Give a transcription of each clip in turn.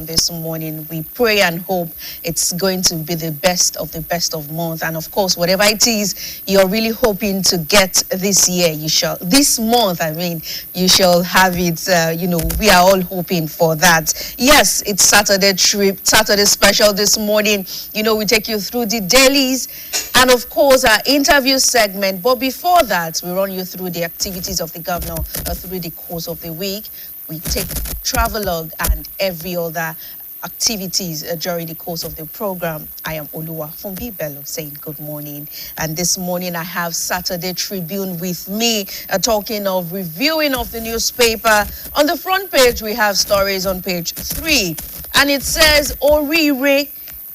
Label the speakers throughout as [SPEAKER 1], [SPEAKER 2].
[SPEAKER 1] this morning. We pray and hope it's going to be the best of month. And of course, whatever it is you're really hoping to get this year, this month, you shall have it. We are all hoping for that. Yes, it's Saturday special this morning. We take you through the dailies and of course our interview segment. But before that, we run you through the activities of the governor through the course of the week. We take travelogue and every other activities during the course of the program. I am Oluwa from Bello saying good morning. And this morning I have Saturday Tribune with me talking of reviewing of the newspaper. On the front page, we have stories on page 3. And it says, Orire,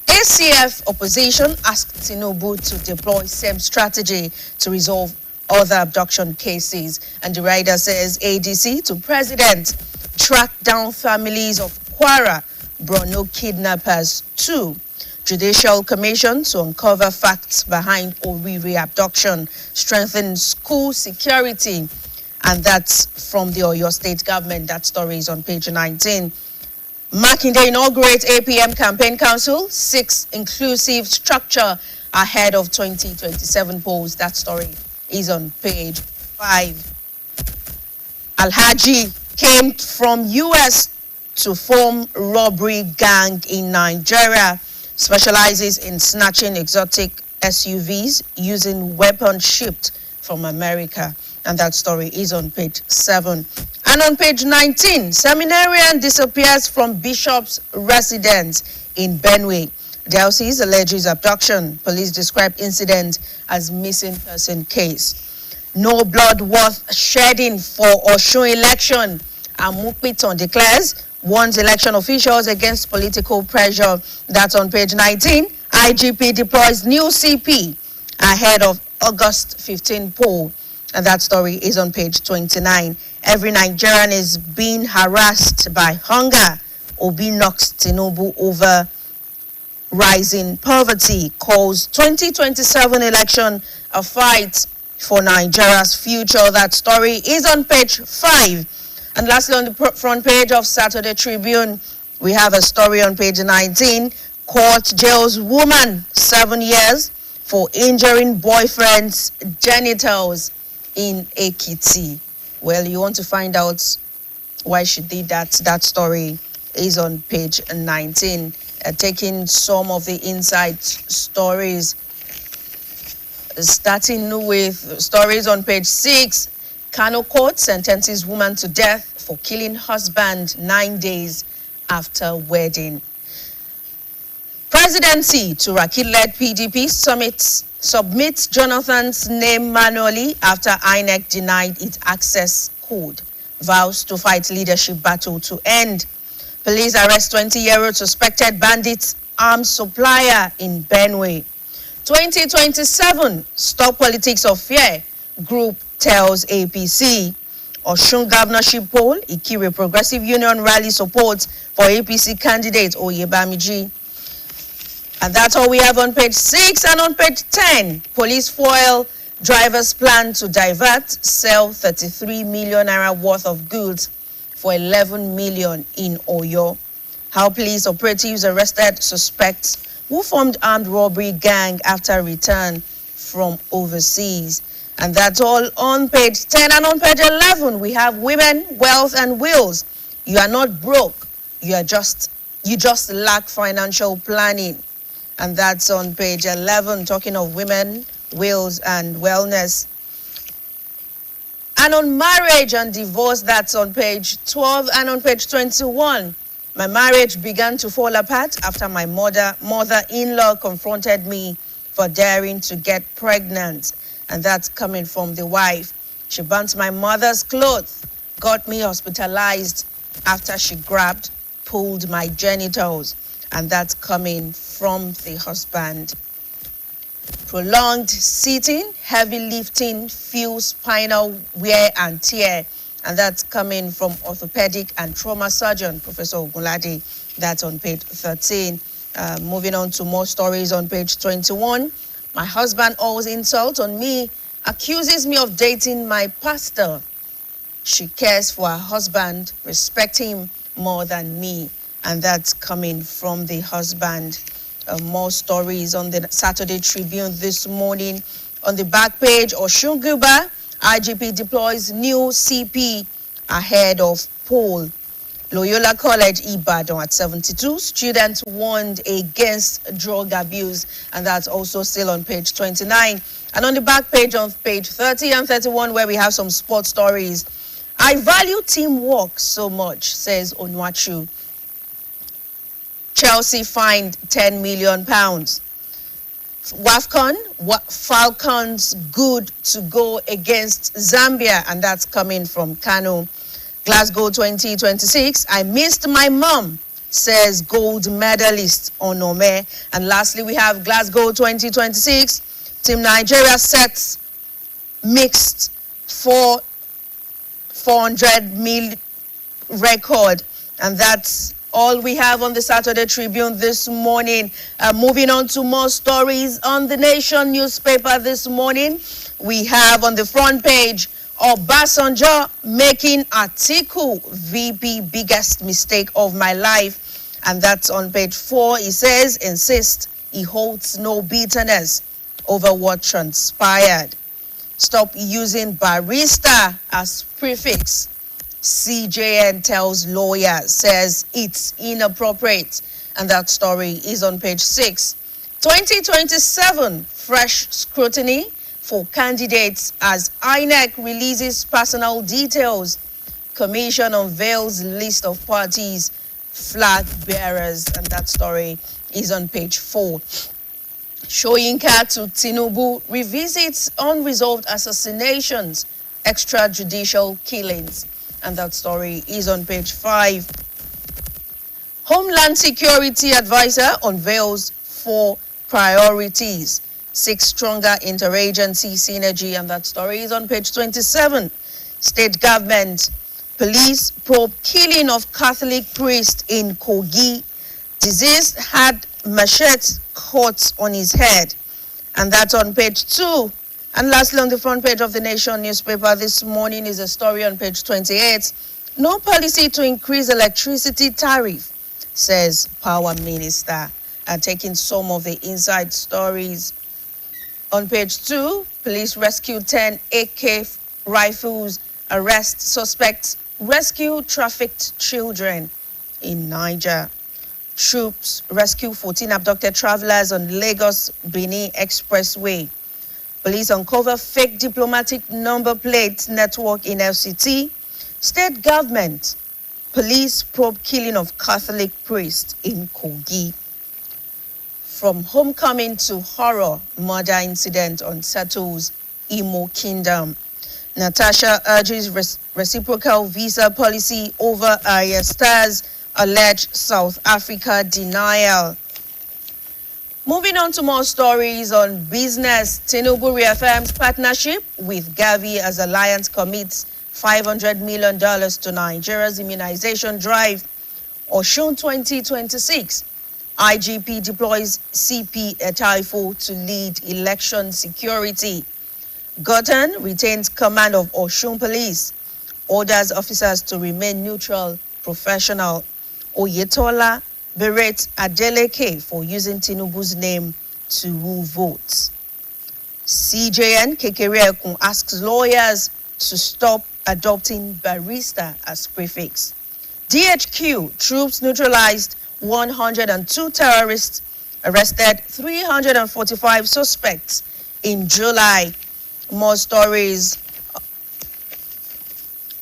[SPEAKER 1] ACF opposition asked Tinubu to deploy same strategy to resolve other abduction cases. And the writer says ADC to president, track down families of Kwara, Borno kidnappers too. Judicial Commission to uncover facts behind Orire abduction, strengthen school security. And that's from the Oyo State government. That story is on page 19. Makinde inaugurates APM Campaign Council, 6 inclusive structure ahead of 2027 polls. That story is on page 5. Alhaji came from US to form robbery gang in Nigeria, specializes in snatching exotic SUVs using weapons shipped from America. And that story is on page 7. And on page 19, seminarian disappears from bishop's residence in Benue. Diocese alleges abduction. Police describe incident as missing person case. No blood worth shedding for Osun election. Amukpiton declares warns election officials against political pressure. That's on page 19. IGP deploys new CP ahead of August 15 poll. And that story is on page 29. Every Nigerian is being harassed by hunger. Obi knocks Tinubu over rising poverty, calls 2027 election a fight for Nigeria's future. That story is on page 5. And lastly, on the front page of Saturday Tribune, we have a story on page 19. Court jails woman 7 years for injuring boyfriend's genitals in Ekiti. Well, you want to find out why she did that. That story is on page 19. Taking some of the inside stories, starting with stories on page 6. Kano court sentences woman to death for killing husband 9 days after wedding. Presidency to Rakil-led PDP submits Jonathan's name manually after INEC denied its access code. Vows to fight leadership battle to end. Police arrest 20-year-old suspected bandits arms supplier in Benue. 2027, stop politics of fear, group tells APC. Osun governorship poll, Ikire Progressive Union rally support for APC candidate Oyebamiji. And that's all we have on page 6. And on page 10, police foil drivers plan to divert, sell 33 million naira worth of goods for 11 million in Oyo. How police operatives arrested suspects who formed armed robbery gang after return from overseas. And that's all on page 10. And on page 11, we have women, wealth and wills. You are not broke. You just lack financial planning. And that's on page 11, talking of women, wills and wellness. And on marriage and divorce, that's on page 12 and on page 21. My marriage began to fall apart after my mother-in-law confronted me for daring to get pregnant. And that's coming from the wife. She burnt my mother's clothes, got me hospitalized after she pulled my genitals. And that's coming from the husband. Prolonged sitting, heavy lifting, fuels spinal wear and tear. And that's coming from orthopedic and trauma surgeon, Professor Ogunlade. That's on page 13. Moving on to more stories on page 21. My husband always insults on me, accuses me of dating my pastor. She cares for her husband, respects him more than me. and that's coming from the husband. More stories on the Saturday Tribune this morning. On the back page, Oshunguba, IGP deploys new CP ahead of poll. Loyola College Ibadan at 72. Students warned against drug abuse, and that's also still on page 29. And on the back page, on page 30 and 31, where we have some sports stories. I value teamwork so much, says Onwachu. Chelsea fined £10 million. WAFCON, Falcons good to go against Zambia, and that's coming from Kano. Glasgow 2026, I missed my mom, says gold medalist Onome. And lastly, we have Glasgow 2026, Team Nigeria sets mixed 400 mil record, and that's all we have on the Saturday Tribune this morning. Moving on to more stories on the Nation newspaper this morning. We have on the front page, Obasanjo making Atiku VP biggest mistake of my life. And that's on page 4. He says, insist he holds no bitterness over what transpired. Stop using barrister as prefix. CJN tells lawyer, says it's inappropriate. And that story is on page 6. 2027, fresh scrutiny for candidates as INEC releases personal details. Commission unveils list of parties, flag bearers, and that story is on page 4. Soyinka to Tinubu revisits unresolved assassinations, extrajudicial killings. And that story is on page 5. Homeland Security Advisor unveils 4 priorities. 6 stronger interagency synergy, and that story is on page 27. State government, police probe killing of Catholic priest in Kogi. Deceased had machete cut on his head, and that's on page 2. And lastly, on the front page of the Nation newspaper this morning is a story on page 28. No policy to increase electricity tariff, says Power Minister. And taking some of the inside stories. On page 2, police rescue 10 AK rifles, arrest suspects, rescue trafficked children in Niger. Troops rescue 14 abducted travelers on Lagos-Benin Expressway. Police uncover fake diplomatic number plate network in FCT. State government, police probe killing of Catholic priest in Kogi. From homecoming to horror, murder incident unsettles Imo Kingdom. Natasha urges reciprocal visa policy over Arya Stars, alleged South Africa denial. Moving on to more stories on business. Tinubu reaffirms partnership with Gavi as alliance commits $500 million to Nigeria's immunization drive. Osun 2026. IGP deploys CP Etaifo to lead election security. Gotten retains command of Osun Police. Orders officers to remain neutral, professional. Oyetola berates Adeleke for using Tinubu's name to woo votes. CJN Kekereekun asks lawyers to stop adopting barrister as prefix. DHQ troops neutralized 102 terrorists, arrested 345 suspects in July. More stories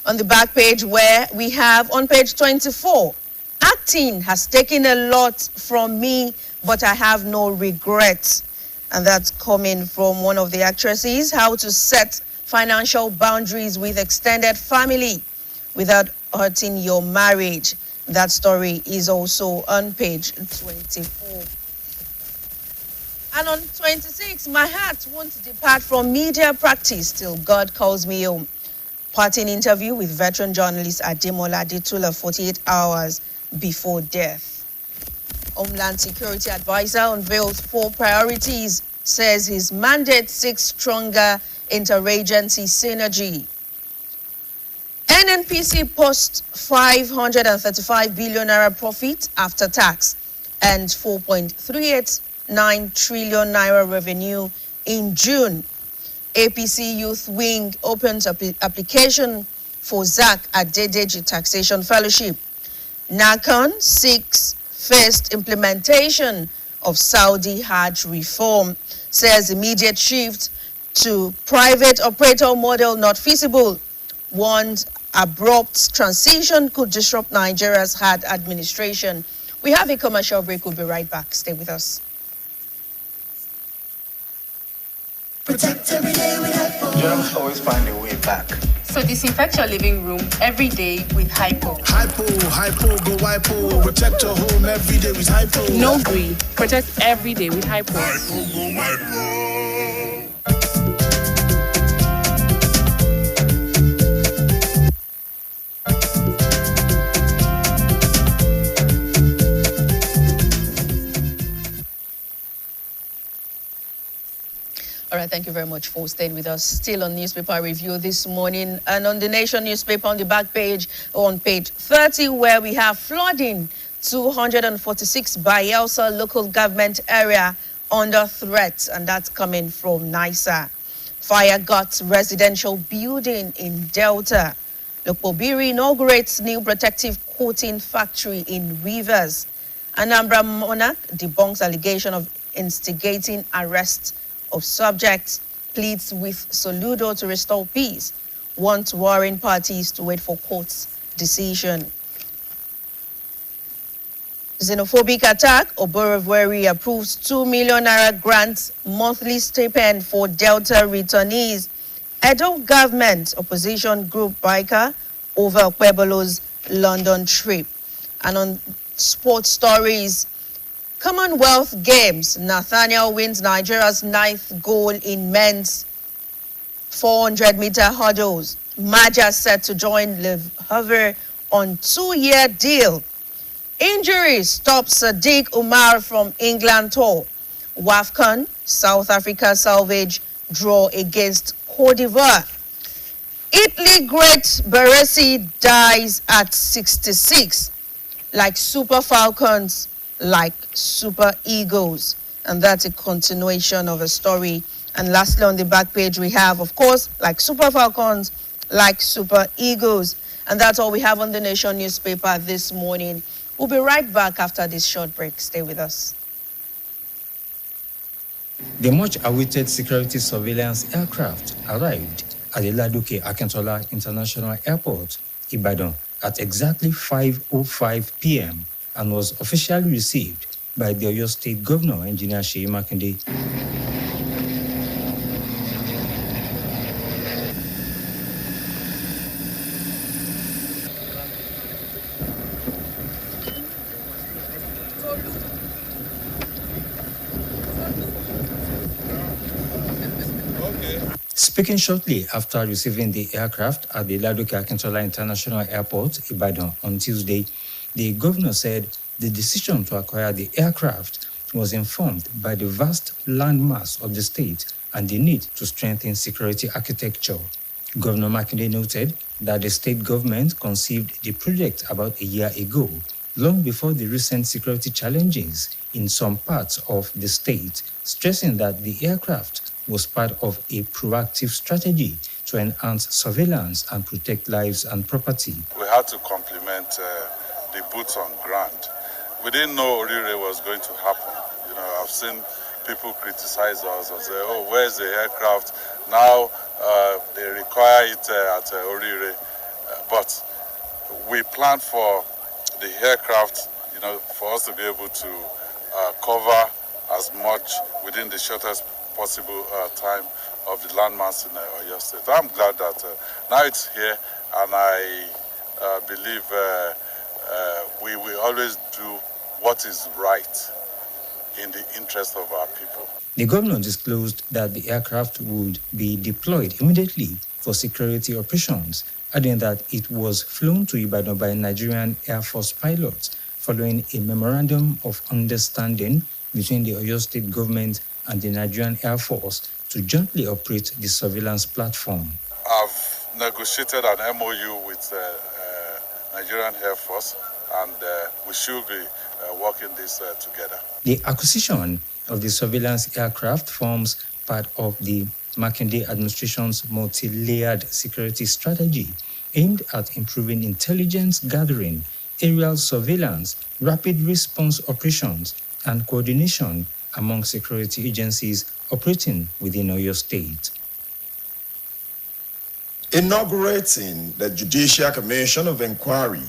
[SPEAKER 1] on the back page, where we have on page 24, acting has taken a lot from me, but I have no regrets. And that's coming from one of the actresses, how to set financial boundaries with extended family without hurting your marriage. That story is also on page 24. And on 26, my heart won't depart from media practice till God calls me home. Parting interview with veteran journalist Ademola Adetula 48 hours before death. Homeland Security Advisor unveils 4 priorities, says his mandate seeks stronger interagency synergy. NNPC posts 535 billion naira profit after tax and 4.389 trillion naira revenue in June. APC Youth Wing opens application for ZAC at Dedeji Taxation Fellowship. NACON seeks first implementation of Saudi Hajj reform, says immediate shift to private operator model not feasible. Warns abrupt transition could disrupt Nigeria's hard administration. We have a commercial break. We'll be right back. Stay with us.
[SPEAKER 2] Protect every day with Hypo.
[SPEAKER 3] Germs always find a way back.
[SPEAKER 4] So disinfect your living room every day with Hypo.
[SPEAKER 2] Hypo, go Hypo. Protect your home every day with Hypo.
[SPEAKER 5] No green. Protect every day with Hypo.
[SPEAKER 2] Hypo, go Hypo.
[SPEAKER 1] All right, thank you very much for staying with us. Still on newspaper review this morning, and on the Nation newspaper on the back page, on page 30, where we have flooding, 246 Bayelsa local government area under threat, and that's coming from NISA. Fire got residential building in Delta. Lokobiri inaugurates new protective coating factory in Rivers. Anambra Monarch debunks allegation of instigating arrest of subjects, pleads with Soludo to restore peace, wants warring parties to wait for court's decision. Xenophobic attack, Oborevwori approves 2 million naira grants monthly stipend for Delta returnees. Edo government opposition group biker over Kwebolo's London trip. And on sports stories, Commonwealth Games, Nathaniel wins Nigeria's 9th goal in men's 400-meter hurdles. Maja set to join Liv Hover on 2-year deal. Injury stops Sadiq Umar from England tour. WAFCON, South Africa salvage draw against Cote d'Ivoire. Italy great Baresi dies at 66. Like Super Falcons, like Super Eagles. And that's a continuation of a story. And lastly, on the back page, we have, of course, like Super Falcons, like Super Eagles. And that's all we have on the Nation newspaper this morning. We'll be right back after this short break. Stay with us.
[SPEAKER 6] The much-awaited security surveillance aircraft arrived at the Ladoke Akintola International Airport, Ibadan, at exactly 5:05 p.m. and was officially received by the Oyo State Governor, Engineer Seyi Makinde. Speaking shortly after receiving the aircraft at the Ladoke Akintola International Airport, Ibadan, on Tuesday, the governor said the decision to acquire the aircraft was informed by the vast landmass of the state and the need to strengthen security architecture. Governor Makinde noted that the state government conceived the project about a year ago, long before the recent security challenges in some parts of the state, stressing that the aircraft was part of a proactive strategy to enhance surveillance and protect lives and property.
[SPEAKER 7] We had to complement the boots on ground. We didn't know Orire was going to happen. You know, I've seen people criticize us and say, oh, where's the aircraft? Now they require it at Orire. But we planned for the aircraft, you know, for us to be able to cover as much within the shortest possible time of the landmass in Oyo State. I'm glad that now it's here, and I believe we will always do what is right in the interest of our people.
[SPEAKER 6] The governor disclosed that the aircraft would be deployed immediately for security operations, adding that it was flown to Ibadan by Nigerian Air Force pilots following a memorandum of understanding between the Oyo State government and the Nigerian Air Force to jointly operate the surveillance platform.
[SPEAKER 7] I've negotiated an MOU with Nigerian Air Force, and we should be working this together.
[SPEAKER 6] The acquisition of the surveillance aircraft forms part of the Makinde administration's multi-layered security strategy aimed at improving intelligence gathering, aerial surveillance, rapid response operations, and coordination among security agencies operating within Oyo State.
[SPEAKER 8] Inaugurating the Judicial Commission of Inquiry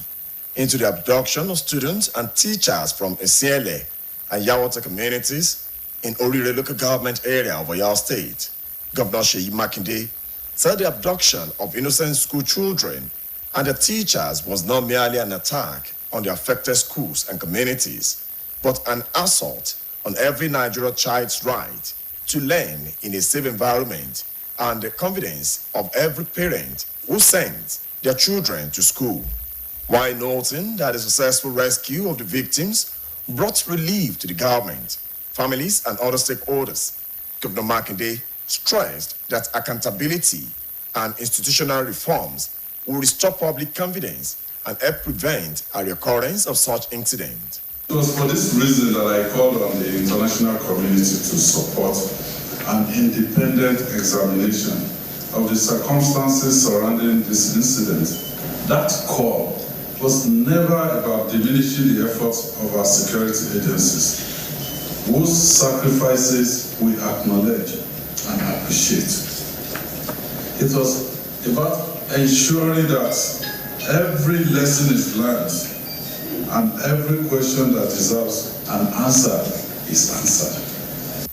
[SPEAKER 8] into the abduction of students and teachers from Esiele and Yawata communities in Orire local government area of Oyo State, Governor Seyi Makinde said the abduction of innocent school children and their teachers was not merely an attack on the affected schools and communities, but an assault on every Nigerian child's right to learn in a safe environment and the confidence of every parent who sends their children to school. While noting that the successful rescue of the victims brought relief to the government, families, and other stakeholders, Governor Makinde stressed that accountability and institutional reforms will restore public confidence and help prevent a recurrence of such incidents.
[SPEAKER 7] It was for this reason that I called on the international community to support an independent examination of the circumstances surrounding this incident. That call was never about diminishing the efforts of our security agencies, whose sacrifices we acknowledge and appreciate. It was about ensuring that every lesson is learned and every question that deserves an answer is answered.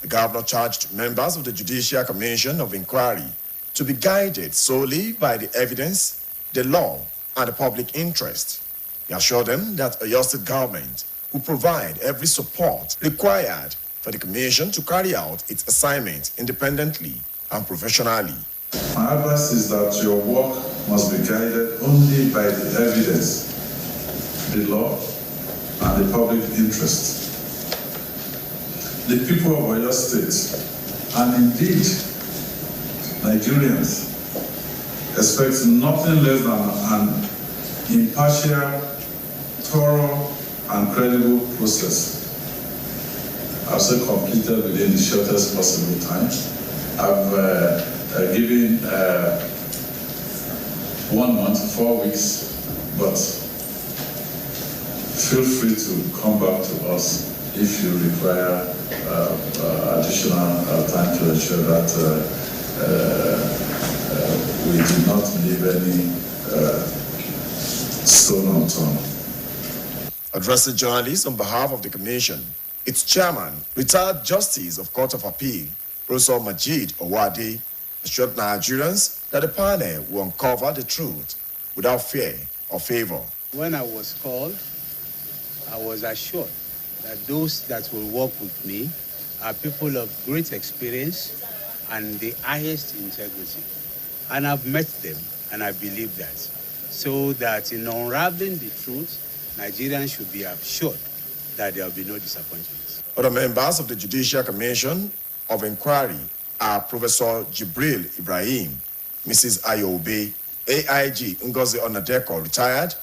[SPEAKER 8] The governor charged members of the Judicial Commission of Inquiry to be guided solely by the evidence, the law, and the public interest. He assured them that Oyo State government will provide every support required for the commission to carry out its assignment independently and professionally.
[SPEAKER 7] My advice is that your work must be guided only by the evidence, the law, and the public interest. The people of Oyo State, and indeed Nigerians, expect nothing less than an impartial, thorough, and credible process. I've so completed within the shortest possible time. I've given 1 month, 4 weeks, but feel free to come back to us if you require additional time to ensure that we do not leave any stone unturned.
[SPEAKER 8] Addressing journalists on behalf of the commission, its chairman, retired Justice of Court of Appeal, Professor Majid Owade, assured Nigerians that the panel will uncover the truth without fear or favor.
[SPEAKER 9] When I was called, I was assured that those that will work with me are people of great experience and the highest integrity. And I've met them, and I believe that. So that in unraveling the truth, Nigerians should be assured that there will be no disappointments.
[SPEAKER 8] Other members of the Judicial Commission of Inquiry are Professor Jibril Ibrahim, Mrs. Ayobe, AIG Ngozi Onadeko, retired,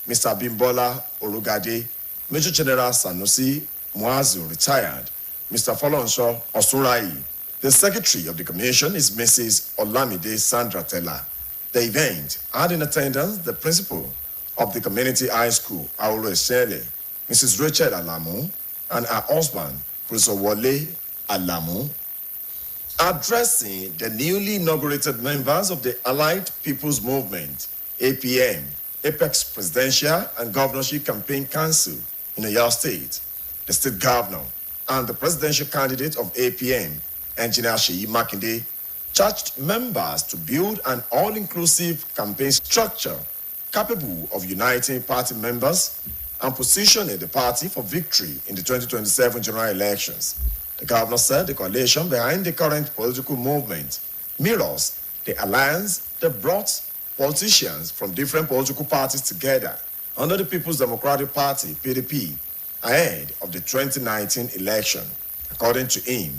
[SPEAKER 8] Mr. Bimbola Orugade, Major General Sanusi Muazu, retired, Mr. Folonsho Osurai. The secretary of the commission is Mrs. Olamide Sandra Tella. The event had in attendance the principal of the community high school, Auro Esele, Mrs. Rachel Alamu, and her husband, Professor Wole Alamu. Addressing the newly inaugurated members of the Allied People's Movement, APM, Apex Presidential and Governorship Campaign Council in Oyo State, the state governor and the presidential candidate of APM, Engineer Seyi Makinde, charged members to build an all-inclusive campaign structure capable of uniting party members and positioning the party for victory in the 2027 general elections. The governor said the coalition behind the current political movement mirrors the alliance that brought politicians from different political parties together under the People's Democratic Party, PDP, ahead of the 2019 election. According to him,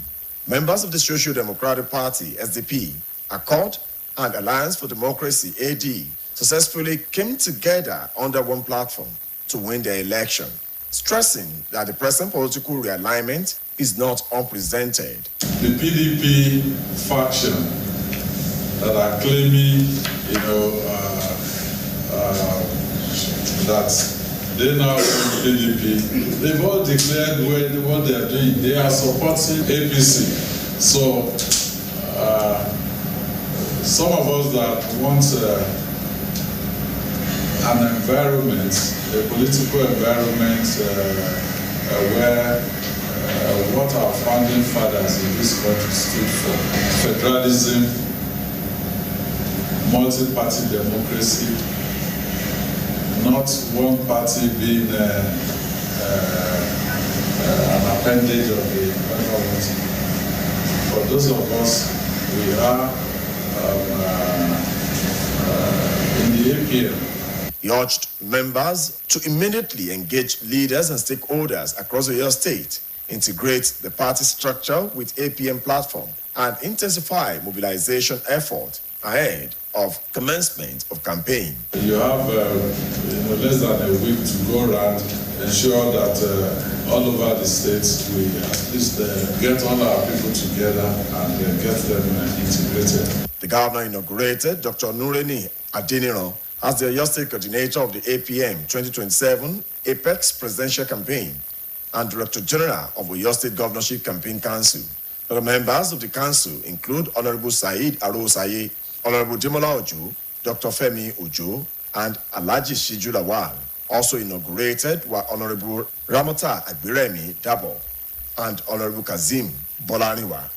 [SPEAKER 8] members of the Social Democratic Party, SDP, Accord, and Alliance for Democracy, AD, successfully came together under one platform to win the election, stressing that the present political realignment is not unprecedented.
[SPEAKER 7] The PDP faction that are claiming, that they now own PDP, they've all declared what they are doing. They are supporting APC. So, some of us that want an environment, a political environment where what our founding fathers in this country stood for, federalism, multi-party democracy, not one party being an appendage of the other one. For those of us, we are in the APM.
[SPEAKER 8] He urged members to immediately engage leaders and stakeholders across the state, integrate the party structure with APM platform, and intensify mobilization effort ahead of commencement of campaign.
[SPEAKER 7] You have less than a week to go around, ensure that all over the states we at least get all our people together and get them integrated.
[SPEAKER 8] The governor inaugurated Dr. Nureni Adeniran as the Oyo State coordinator of the APM 2027 Apex Presidential Campaign and Director General of Oyo State Governorship Campaign Council. The members of the council include Honorable Said Arosaye, Honorable Demola Ojo, Dr. Femi Ojo, and Alhaji Shiju Lawal. Also inaugurated were Honorable Ramota Agbiremi Dabo and Honorable Kazim Bolaniwa.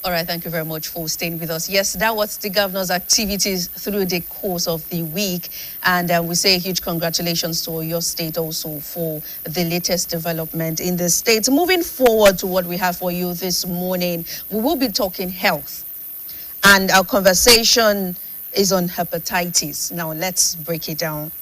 [SPEAKER 1] All right, thank you very much for staying with us. Yes, that was the governor's activities through the course of the week. And we say a huge congratulations to your state also for the latest development in the state. Moving forward to what we have for you this morning, we will be talking health. And our conversation is on hepatitis. Now, let's break it down.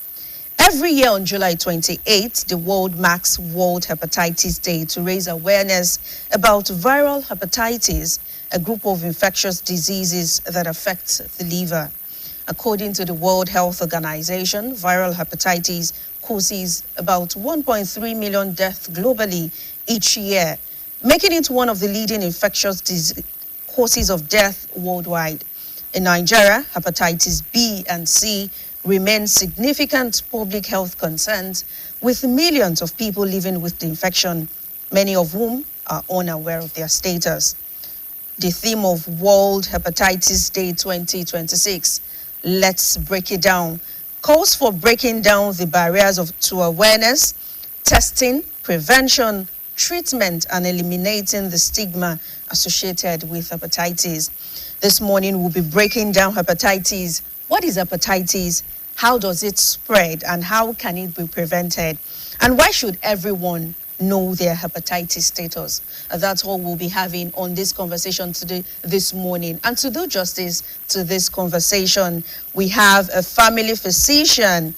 [SPEAKER 1] Every year on July 28th, the world marks World Hepatitis Day to raise awareness about viral hepatitis, a group of infectious diseases that affect the liver. According to the World Health Organization, viral hepatitis causes about 1.3 million deaths globally each year, making it one of the leading infectious causes of death worldwide. In Nigeria, hepatitis B and C remain significant public health concerns, with millions of people living with the infection, many of whom are unaware of their status. The theme of World Hepatitis Day 2026, let's break it down, calls for breaking down the barriers to awareness, testing, prevention, treatment, and eliminating the stigma associated with hepatitis. This morning, we'll be breaking down hepatitis. What is hepatitis? How does it spread? And how can it be prevented? And why should everyone know their hepatitis status? That's all we'll be having on this conversation this morning. And to do justice to this conversation, we have a family physician,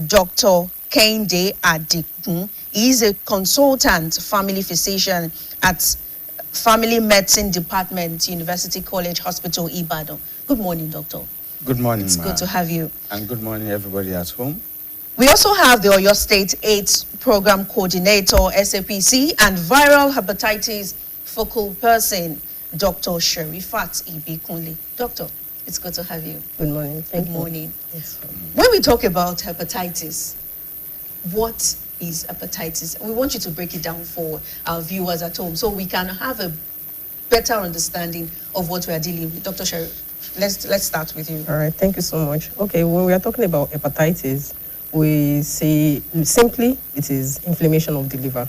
[SPEAKER 1] Dr. Kehinde Adigun. He is a consultant family physician at Family Medicine Department, University College Hospital, Ibadan. Good morning, doctor.
[SPEAKER 3] Good morning,
[SPEAKER 1] It's
[SPEAKER 3] ma.
[SPEAKER 1] good to have you.
[SPEAKER 3] And good morning, everybody at home.
[SPEAKER 1] We also have the Oyo State AIDS Program Coordinator, SAPC, and Viral Hepatitis Focal Person, Dr. Sherifat Ibikunle. Doctor, it's good to have you.
[SPEAKER 10] Good morning.
[SPEAKER 1] Good morning.
[SPEAKER 10] Yes.
[SPEAKER 1] When we talk about hepatitis, what is hepatitis? We want you to break it down for our viewers at home so we can have a better understanding of what we are dealing with. Dr. Sherif, let's start with you.
[SPEAKER 10] All right. Thank you so much. Okay. When we are talking about hepatitis, we say simply it is inflammation of the liver.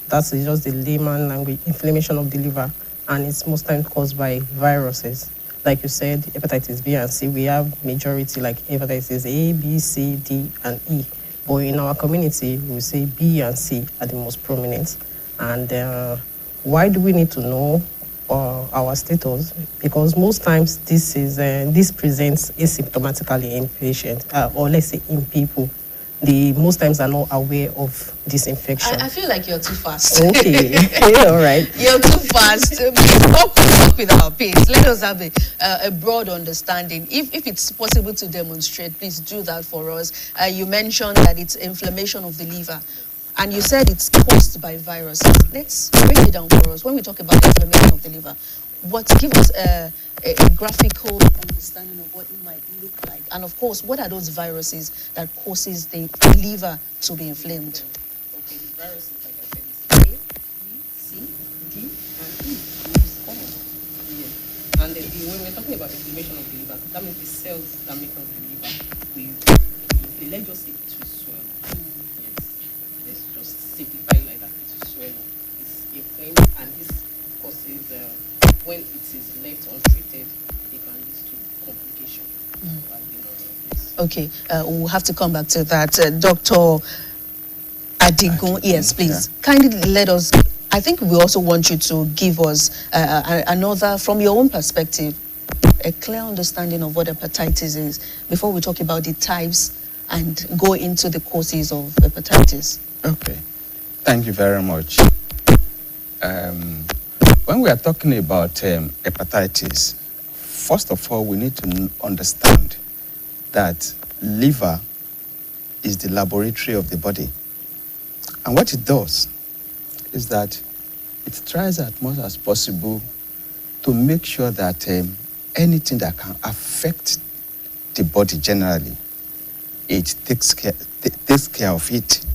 [SPEAKER 10] That's just the layman language, inflammation of the liver, and it's most times caused by viruses. Like you said, hepatitis B and C, we have majority like hepatitis A, B, C, D, and E. But in our community, we say B and C are the most prominent. And why do we need to know our status? Because most times this presents asymptomatically in patients, or let's say in people. They most times are not aware of this infection.
[SPEAKER 1] I feel like you're too fast.
[SPEAKER 10] Okay, all right.
[SPEAKER 1] You're too fast. Talk with our pace. Let us have a broad understanding. If it's possible to demonstrate, please do that for us. You mentioned that it's inflammation of the liver, and you said it's caused by viruses. Let's break it down for us. When we talk about inflammation of the liver, give us a graphical understanding of what it might look like, and of course, what are those viruses that causes the liver to be inflamed? Okay, the viruses, like I said, is A, B, C, D, and E. Yes. And when we're talking about inflammation of the liver, that means the cells that make up the liver will, let's just say it will swell. Yes. Let's just simplify it like that. It will swell. It's inflamed, and this causes when it is left untreated, it can lead to complication. Okay, we'll have to come back to that. Dr. Adigun, yes, please. Yeah. Kindly let us, I think we also want you to give us another, from your own perspective, a clear understanding of what hepatitis is before we talk about the types and go into the causes of hepatitis.
[SPEAKER 3] Okay, thank you very much. When we are talking about hepatitis, first of all, we need to understand that liver is the laboratory of the body. And what it does is that it tries as much as possible to make sure that anything that can affect the body generally, it takes care of it.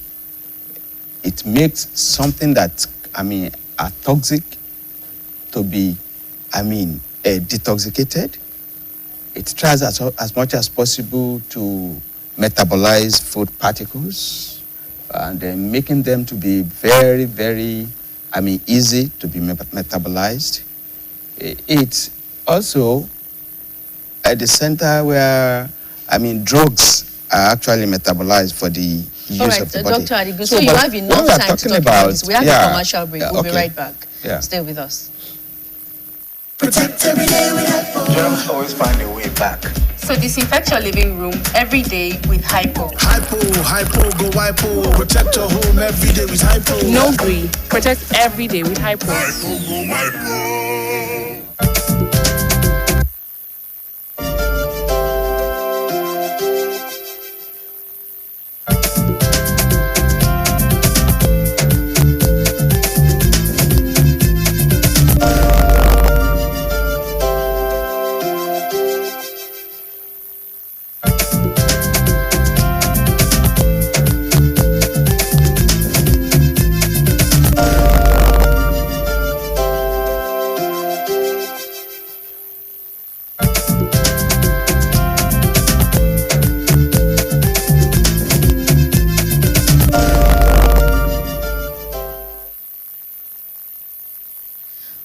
[SPEAKER 3] It makes something that, are toxic to be, detoxicated. It tries as much as possible to metabolize food particles and then making them to be very, very, easy to be metabolized. It's also at the center where, drugs are actually metabolized for the use of the body.
[SPEAKER 1] Dr. Adigun, so you have enough time to talk about this. We have a commercial break. We'll be right back.
[SPEAKER 3] Yeah.
[SPEAKER 1] Stay with us.
[SPEAKER 2] Protect every day with hypo.
[SPEAKER 3] Germs always find a way back.
[SPEAKER 4] So disinfect your living room every day with hypo.
[SPEAKER 2] Hypo, go hypo. Protect your home every day with hypo.
[SPEAKER 5] No gree. Protect every day with hypo.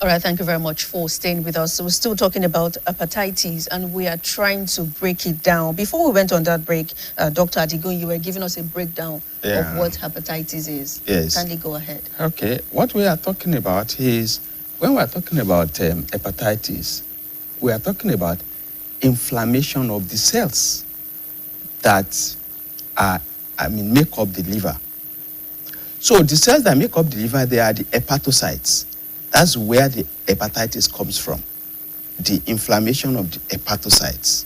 [SPEAKER 1] All right, thank you very much for staying with us. So we're still talking about hepatitis, and we are trying to break it down. Before we went on that break, Dr. Adigun, you were giving us a breakdown of what hepatitis is.
[SPEAKER 3] Yes.
[SPEAKER 1] Kindly go ahead.
[SPEAKER 3] Okay, what we are talking about is, when we are talking about hepatitis, we are talking about inflammation of the cells that are, make up the liver. So the cells that make up the liver, they are the hepatocytes. That's where the hepatitis comes from, the inflammation of the hepatocytes.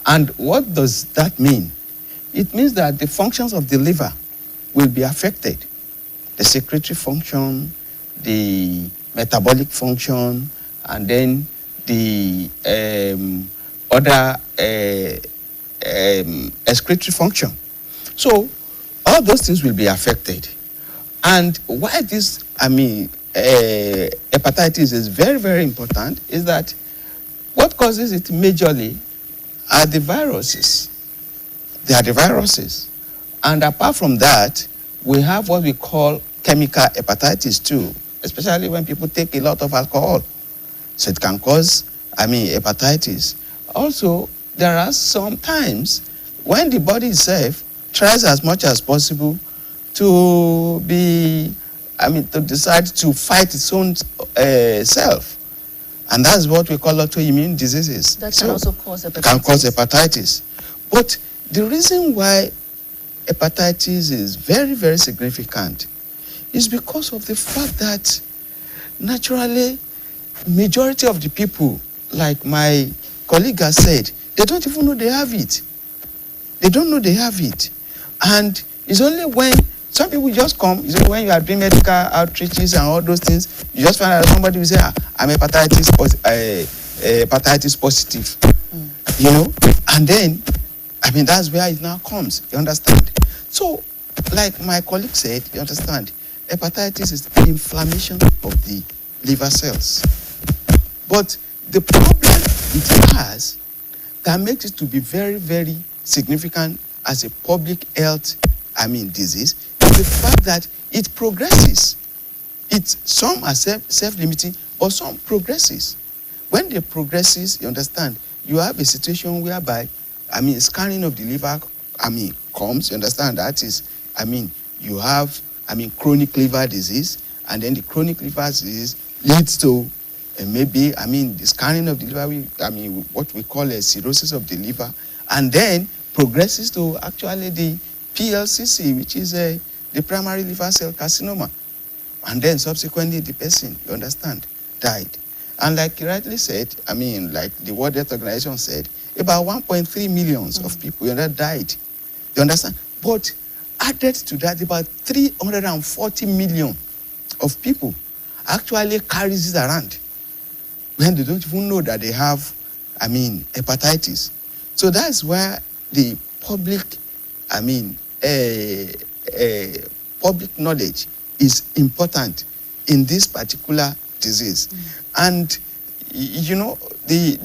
[SPEAKER 3] And what does that mean? It means that the functions of the liver will be affected. The secretory function, the metabolic function, and then the other excretory function. So all those things will be affected. And why this, hepatitis is very, very important is that what causes it majorly are the viruses. They are the viruses. And apart from that, we have what we call chemical hepatitis too, especially when people take a lot of alcohol. So it can cause, hepatitis. Also, there are some times when the body itself tries as much as possible to to decide to fight its own self. And that's what we call autoimmune diseases.
[SPEAKER 1] That can also cause hepatitis.
[SPEAKER 3] Can cause hepatitis. But the reason why hepatitis is very, very significant is because of the fact that naturally, majority of the people, like my colleague has said, they don't even know they have it. They don't know they have it. And it's only when some people just come, it's only when you are doing medical outreaches and all those things, you just find out somebody will say, I'm hepatitis positive. You know? And then, that's where it now comes. You understand? So, like my colleague said, you understand, hepatitis is the inflammation of the liver cells. But the problem it has that makes it to be very, very significant as a public health, disease is the fact that it progresses. Some are self-limiting, but some progresses. When they progresses, you understand, you have a situation whereby, scanning of the liver, comes, you understand, that is, you have, chronic liver disease, and then the chronic liver disease leads to maybe, the scanning of the liver, what we call a cirrhosis of the liver, and then progresses to actually the PLCC, which is the primary liver cell carcinoma. And then subsequently the person, you understand, died. And like you rightly said, like the World Health Organization said, about 1.3 million of people died. You understand? But added to that, about 340 million of people actually carries it around when they don't even know that they have, hepatitis. So that's where the public, public knowledge is important in this particular disease. And you know, the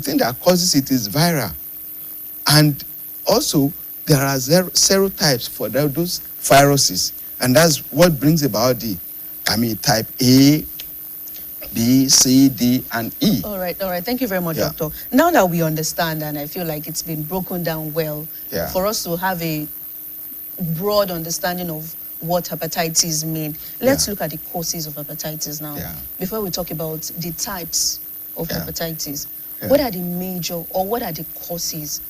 [SPEAKER 3] thing that causes it is viral, and also there are serotypes for those viruses, and that's what brings about the type A, B, C, D, and E.
[SPEAKER 1] All right. Thank you very much, Doctor. Now that we understand, and I feel like it's been broken down well, for us to have a broad understanding of what hepatitis mean, let's look at the causes of hepatitis now. Before we talk about the types of hepatitis, what are the major, or what are the causes?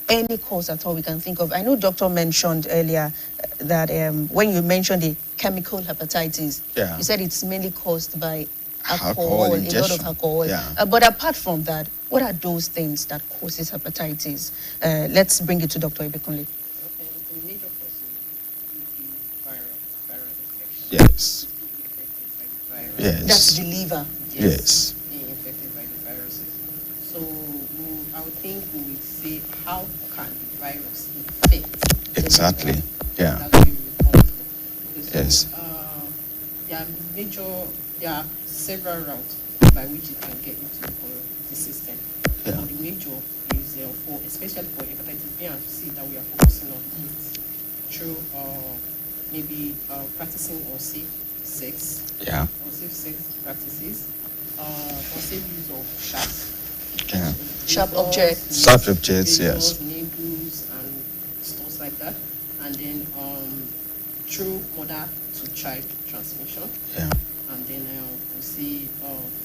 [SPEAKER 1] Any cause at all we can think of. I know Doctor mentioned earlier that when you mentioned the chemical hepatitis, you said it's mainly caused by alcohol, a lot of alcohol. But apart from that, what are those things that causes hepatitis? Let's bring it to Dr. Ebekunle.
[SPEAKER 10] The major causes would be viral infection.
[SPEAKER 3] Yes.
[SPEAKER 10] Yes.
[SPEAKER 1] That's the liver.
[SPEAKER 3] Yes.
[SPEAKER 10] Being infected by the viruses. So I would think we would say, how can the virus infect?
[SPEAKER 3] Exactly.
[SPEAKER 10] That's where we will come from. Okay, so, there are several routes by which it can get into the system. The major is especially for hepatitis B and C that we are focusing on, it through maybe practicing unsafe sex, unsafe sex practices, unsafe use of
[SPEAKER 1] sharp objects.
[SPEAKER 3] Sharp objects, yes.
[SPEAKER 10] Needles and stuff like that, and then through mother to child transmission. And then we see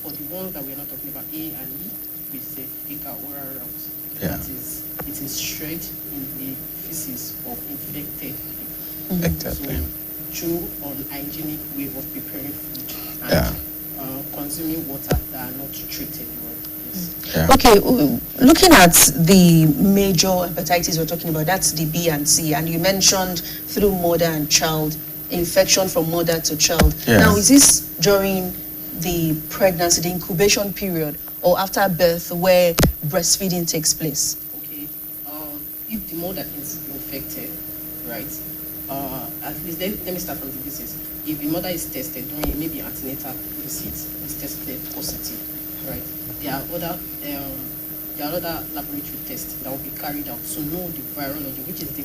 [SPEAKER 10] for the ones that we're not talking about, A and E, we say fecal oral route. That is, it is shred in the feces of infected people.
[SPEAKER 3] Exactly.
[SPEAKER 10] So through unhygienic way of preparing food and consuming water that are not treated well. Yes.
[SPEAKER 3] Yeah.
[SPEAKER 1] Okay, looking at the major hepatitis we're talking about, that's the B and C, and you mentioned through mother and child, infection from mother to child.
[SPEAKER 3] Yeah.
[SPEAKER 1] Now, is this during the pregnancy, the incubation period, or after birth where breastfeeding takes place?
[SPEAKER 10] Okay, if the mother is infected, right, at least let me start from the basis. If the mother is tested during maybe antenatal visit, is tested positive, right, there are other laboratory tests that will be carried out to know the virology, which is the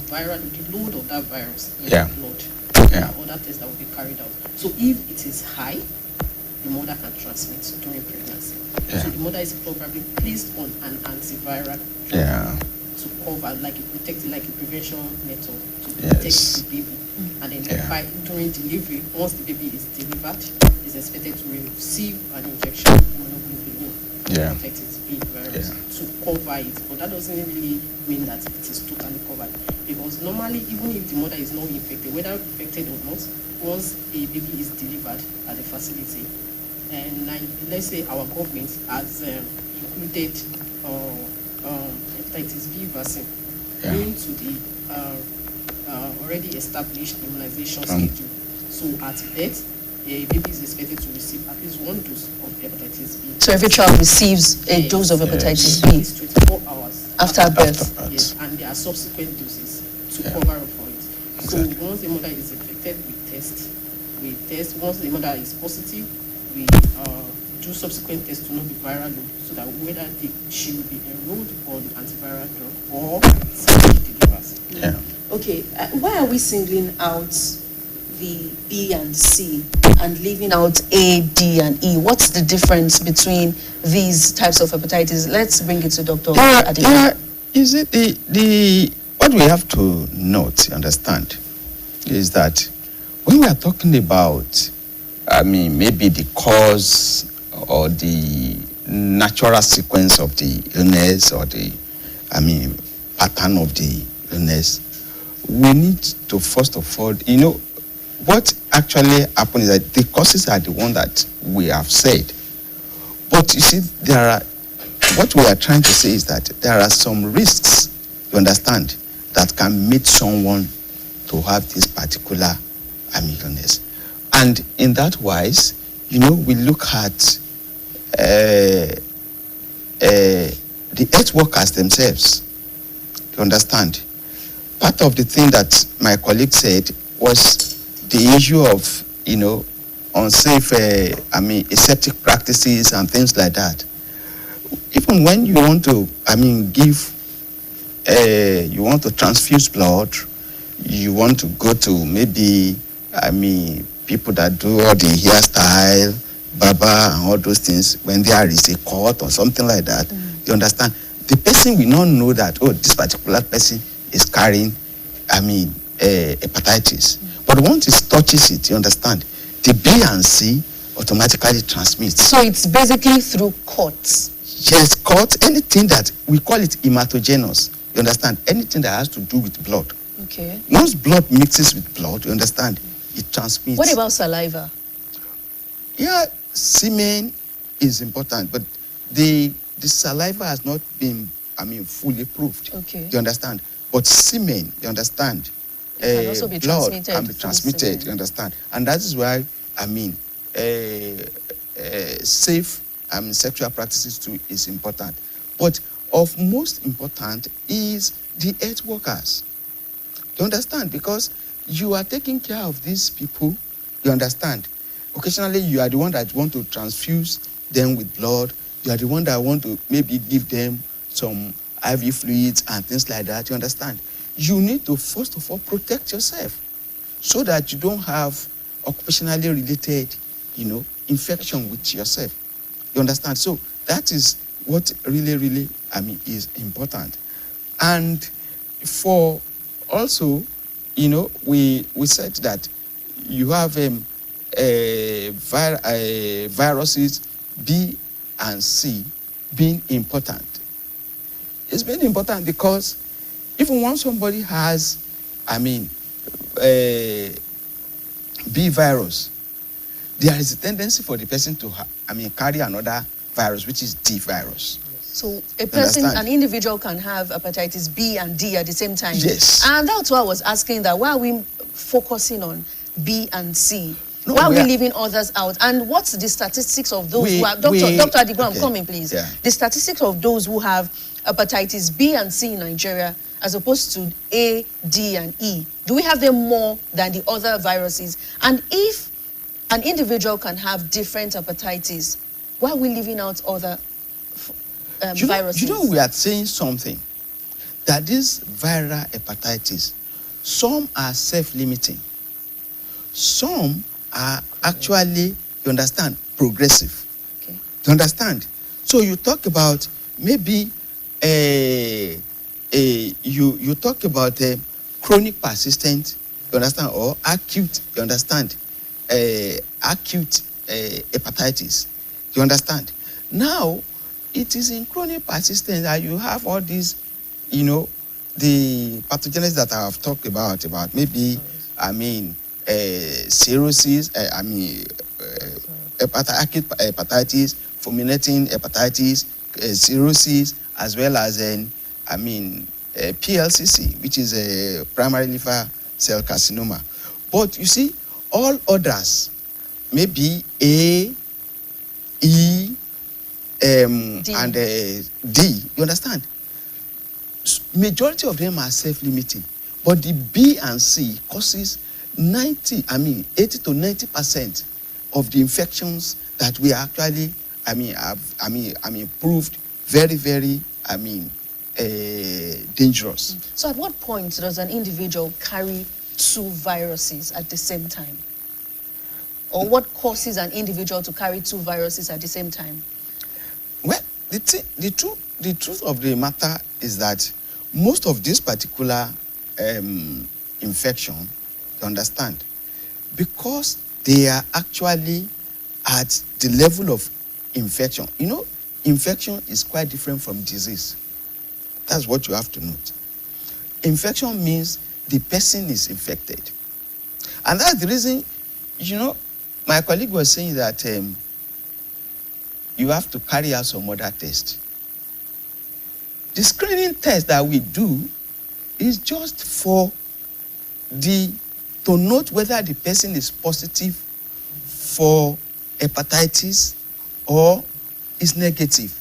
[SPEAKER 10] load of that virus in
[SPEAKER 3] Yeah.
[SPEAKER 10] the blood.
[SPEAKER 3] Yeah.
[SPEAKER 10] There are other tests that will be carried out. So if it is high, the mother can transmit during pregnancy.
[SPEAKER 3] Yeah.
[SPEAKER 10] So the mother is probably placed on an antiviral
[SPEAKER 3] Yeah.
[SPEAKER 10] to cover, like a protective, like a prevention method to
[SPEAKER 3] Yes.
[SPEAKER 10] protect the baby. And then
[SPEAKER 3] Yeah.
[SPEAKER 10] during delivery, once the baby is delivered, is expected to receive an injection of immunoglobulin
[SPEAKER 3] Yeah.
[SPEAKER 10] to protect its baby virus,
[SPEAKER 3] Yeah.
[SPEAKER 10] to cover it. But that doesn't really mean that it is totally covered, because normally, even if the mother is not infected, whether infected or not, once a baby is delivered at the facility, and let's say our government has included hepatitis B vaccine
[SPEAKER 3] Yeah.
[SPEAKER 10] into the already established immunization schedule. So at birth, a baby is expected to receive at least one dose of hepatitis B.
[SPEAKER 1] So every child receives a
[SPEAKER 10] Yes.
[SPEAKER 1] dose of hepatitis
[SPEAKER 10] At
[SPEAKER 1] B
[SPEAKER 10] least 24 hours
[SPEAKER 1] after birth.
[SPEAKER 3] After birth.
[SPEAKER 10] Yes, and there are subsequent doses to
[SPEAKER 3] Yeah.
[SPEAKER 10] cover up for it.
[SPEAKER 3] Exactly.
[SPEAKER 10] So once the mother is infected, we test. Once the mother is positive, we do subsequent tests to know the viral load, so that whether she will be enrolled on antiviral drug or she delivers.
[SPEAKER 3] Yeah.
[SPEAKER 1] Okay, why are we singling out the B and C and leaving out A, D, and E? What's the difference between these types of hepatitis? Let's bring it to Dr. Adeyemi.
[SPEAKER 3] Yeah, is it the what we have to note, understand, is that when we are talking about, maybe the cause or the natural sequence of the illness or the, pattern of the illness, we need to first of all, what actually happened is that the causes are the one that we have said. But you see, what we are trying to say is that there are some risks, you understand, that can make someone to have this particular illness. And in that wise, we look at the health workers themselves, you understand. Part of the thing that my colleague said was the issue of, unsafe, aseptic practices and things like that. Even when you want to, you want to transfuse blood, you want to go to maybe, people that do all the hairstyle, barber and all those things, when there is a cut or something like that, you understand, the person will not know that, this particular person is carrying, hepatitis. But once it touches it, you understand, the B and C automatically transmits.
[SPEAKER 1] So it's basically through cuts.
[SPEAKER 3] Yes, cut, anything that, we call it hematogenous, you understand, anything that has to do with blood.
[SPEAKER 1] Okay.
[SPEAKER 3] Once blood mixes with blood, you understand, it transmits.
[SPEAKER 1] What about saliva?
[SPEAKER 3] Yeah, semen is important, but the saliva has not been, fully proved.
[SPEAKER 1] Okay.
[SPEAKER 3] You understand? But semen, you understand,
[SPEAKER 1] It can also be
[SPEAKER 3] blood
[SPEAKER 1] transmitted
[SPEAKER 3] can be
[SPEAKER 1] from
[SPEAKER 3] transmitted,
[SPEAKER 1] semen.
[SPEAKER 3] you understand? And that is why, safe sexual practices too is important. But of most important is the health workers. You understand? Because you are taking care of these people, you understand? Occasionally, you are the one that want to transfuse them with blood. You are the one that want to maybe give them some IV fluids and things like that, you understand? You need to, first of all, protect yourself so that you don't have occupationally related, infection with yourself. You understand? So that is what really, is important. And for also, we said that you have viruses B and C being important. It's been important because even when somebody has, B virus, there is a tendency for the person to, carry another virus, which is D virus.
[SPEAKER 1] So a person,
[SPEAKER 3] Understand?
[SPEAKER 1] an individual can have hepatitis B and D at the same time.
[SPEAKER 3] Yes.
[SPEAKER 1] And that's why I was asking that. Why are we focusing on B and C?
[SPEAKER 3] No,
[SPEAKER 1] why are we
[SPEAKER 3] are-
[SPEAKER 1] leaving others out? And what's the statistics of those
[SPEAKER 3] We-
[SPEAKER 1] who have, Dr.
[SPEAKER 3] we-
[SPEAKER 1] Dr. Adigo, I'm
[SPEAKER 3] okay.
[SPEAKER 1] coming, please.
[SPEAKER 3] Yeah.
[SPEAKER 1] The statistics of those who have hepatitis B and C in Nigeria as opposed to A, D, and E. Do we have them more than the other viruses? And if an individual can have different hepatitis, why are we leaving out other viruses?
[SPEAKER 3] We are saying something, that this viral hepatitis, some are self-limiting. Some are actually, you understand, progressive.
[SPEAKER 1] Okay.
[SPEAKER 3] You understand? So you talk about maybe you talk about chronic persistent, you understand, or acute, you understand, acute hepatitis. You understand? Now, it is in chronic persistent that you have all these, the pathogens that I have talked about maybe, cirrhosis, acute hepatitis, fulminating hepatitis, cirrhosis, as well as PLCC, which is a primary liver cell carcinoma. But you see, all others, maybe A, E,
[SPEAKER 1] D.
[SPEAKER 3] and D, you understand? Majority of them are self-limiting, but the B and C causes 80 to 90% of the infections that we actually, proved very, very, dangerous.
[SPEAKER 1] So at what point does an individual carry two viruses at the same time? Or what causes an individual to carry two viruses at the same time?
[SPEAKER 3] Well, the truth of the matter is that most of this particular infection, you understand, because they are actually at the level of infection. Infection is quite different from disease. That's what you have to note. Infection means the person is infected. And that's the reason, my colleague was saying that you have to carry out some other tests. The screening test that we do is just to note whether the person is positive for hepatitis or is negative.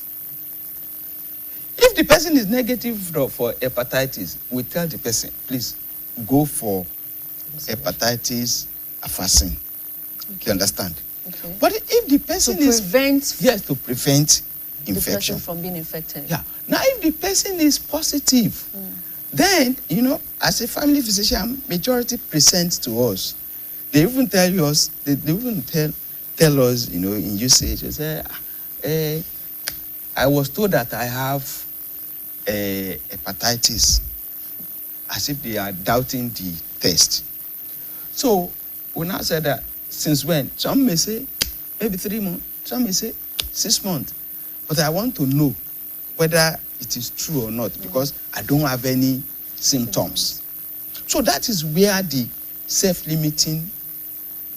[SPEAKER 3] If the person is negative for hepatitis, we tell the person, please go for hepatitis vaccine.
[SPEAKER 1] Okay.
[SPEAKER 3] You understand?
[SPEAKER 1] Okay.
[SPEAKER 3] But if the person
[SPEAKER 1] to prevent
[SPEAKER 3] to prevent
[SPEAKER 1] the
[SPEAKER 3] infection
[SPEAKER 1] person from being infected.
[SPEAKER 3] Yeah. Now, if the person is positive, then, as a family physician, majority present to us. They even tell us, they even tell us, in usage, they say, I was told that I have hepatitis, as if they are doubting the test. So, we now said that, since when? Some may say, maybe 3 months, some may say 6 months. But I want to know whether it is true or not, because I don't have any symptoms. So that is where the self-limiting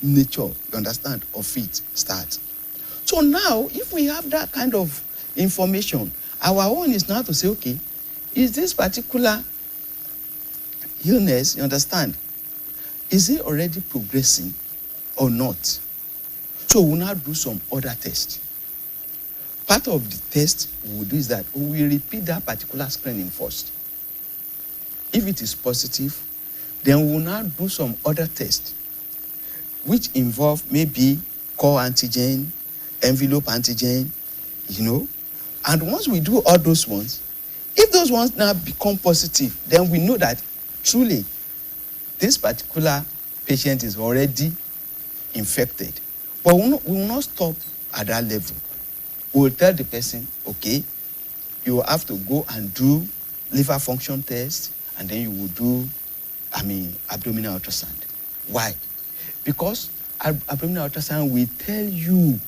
[SPEAKER 3] nature, you understand, of it starts. So now, if we have that kind of information, our own is now to say, okay, is this particular illness, you understand, is it already progressing or not? So we'll now do some other tests. Part of the test we will do is that we will repeat that particular screening first. If it is positive, then we will now do some other tests, which involve maybe core antigen, envelope antigen, And once we do all those ones, if those ones now become positive, then we know that truly this particular patient is already infected. But we will not stop at that level. We will tell the person, okay, you will have to go and do liver function test, and then you will do, abdominal ultrasound. Why? Because abdominal ultrasound will tell you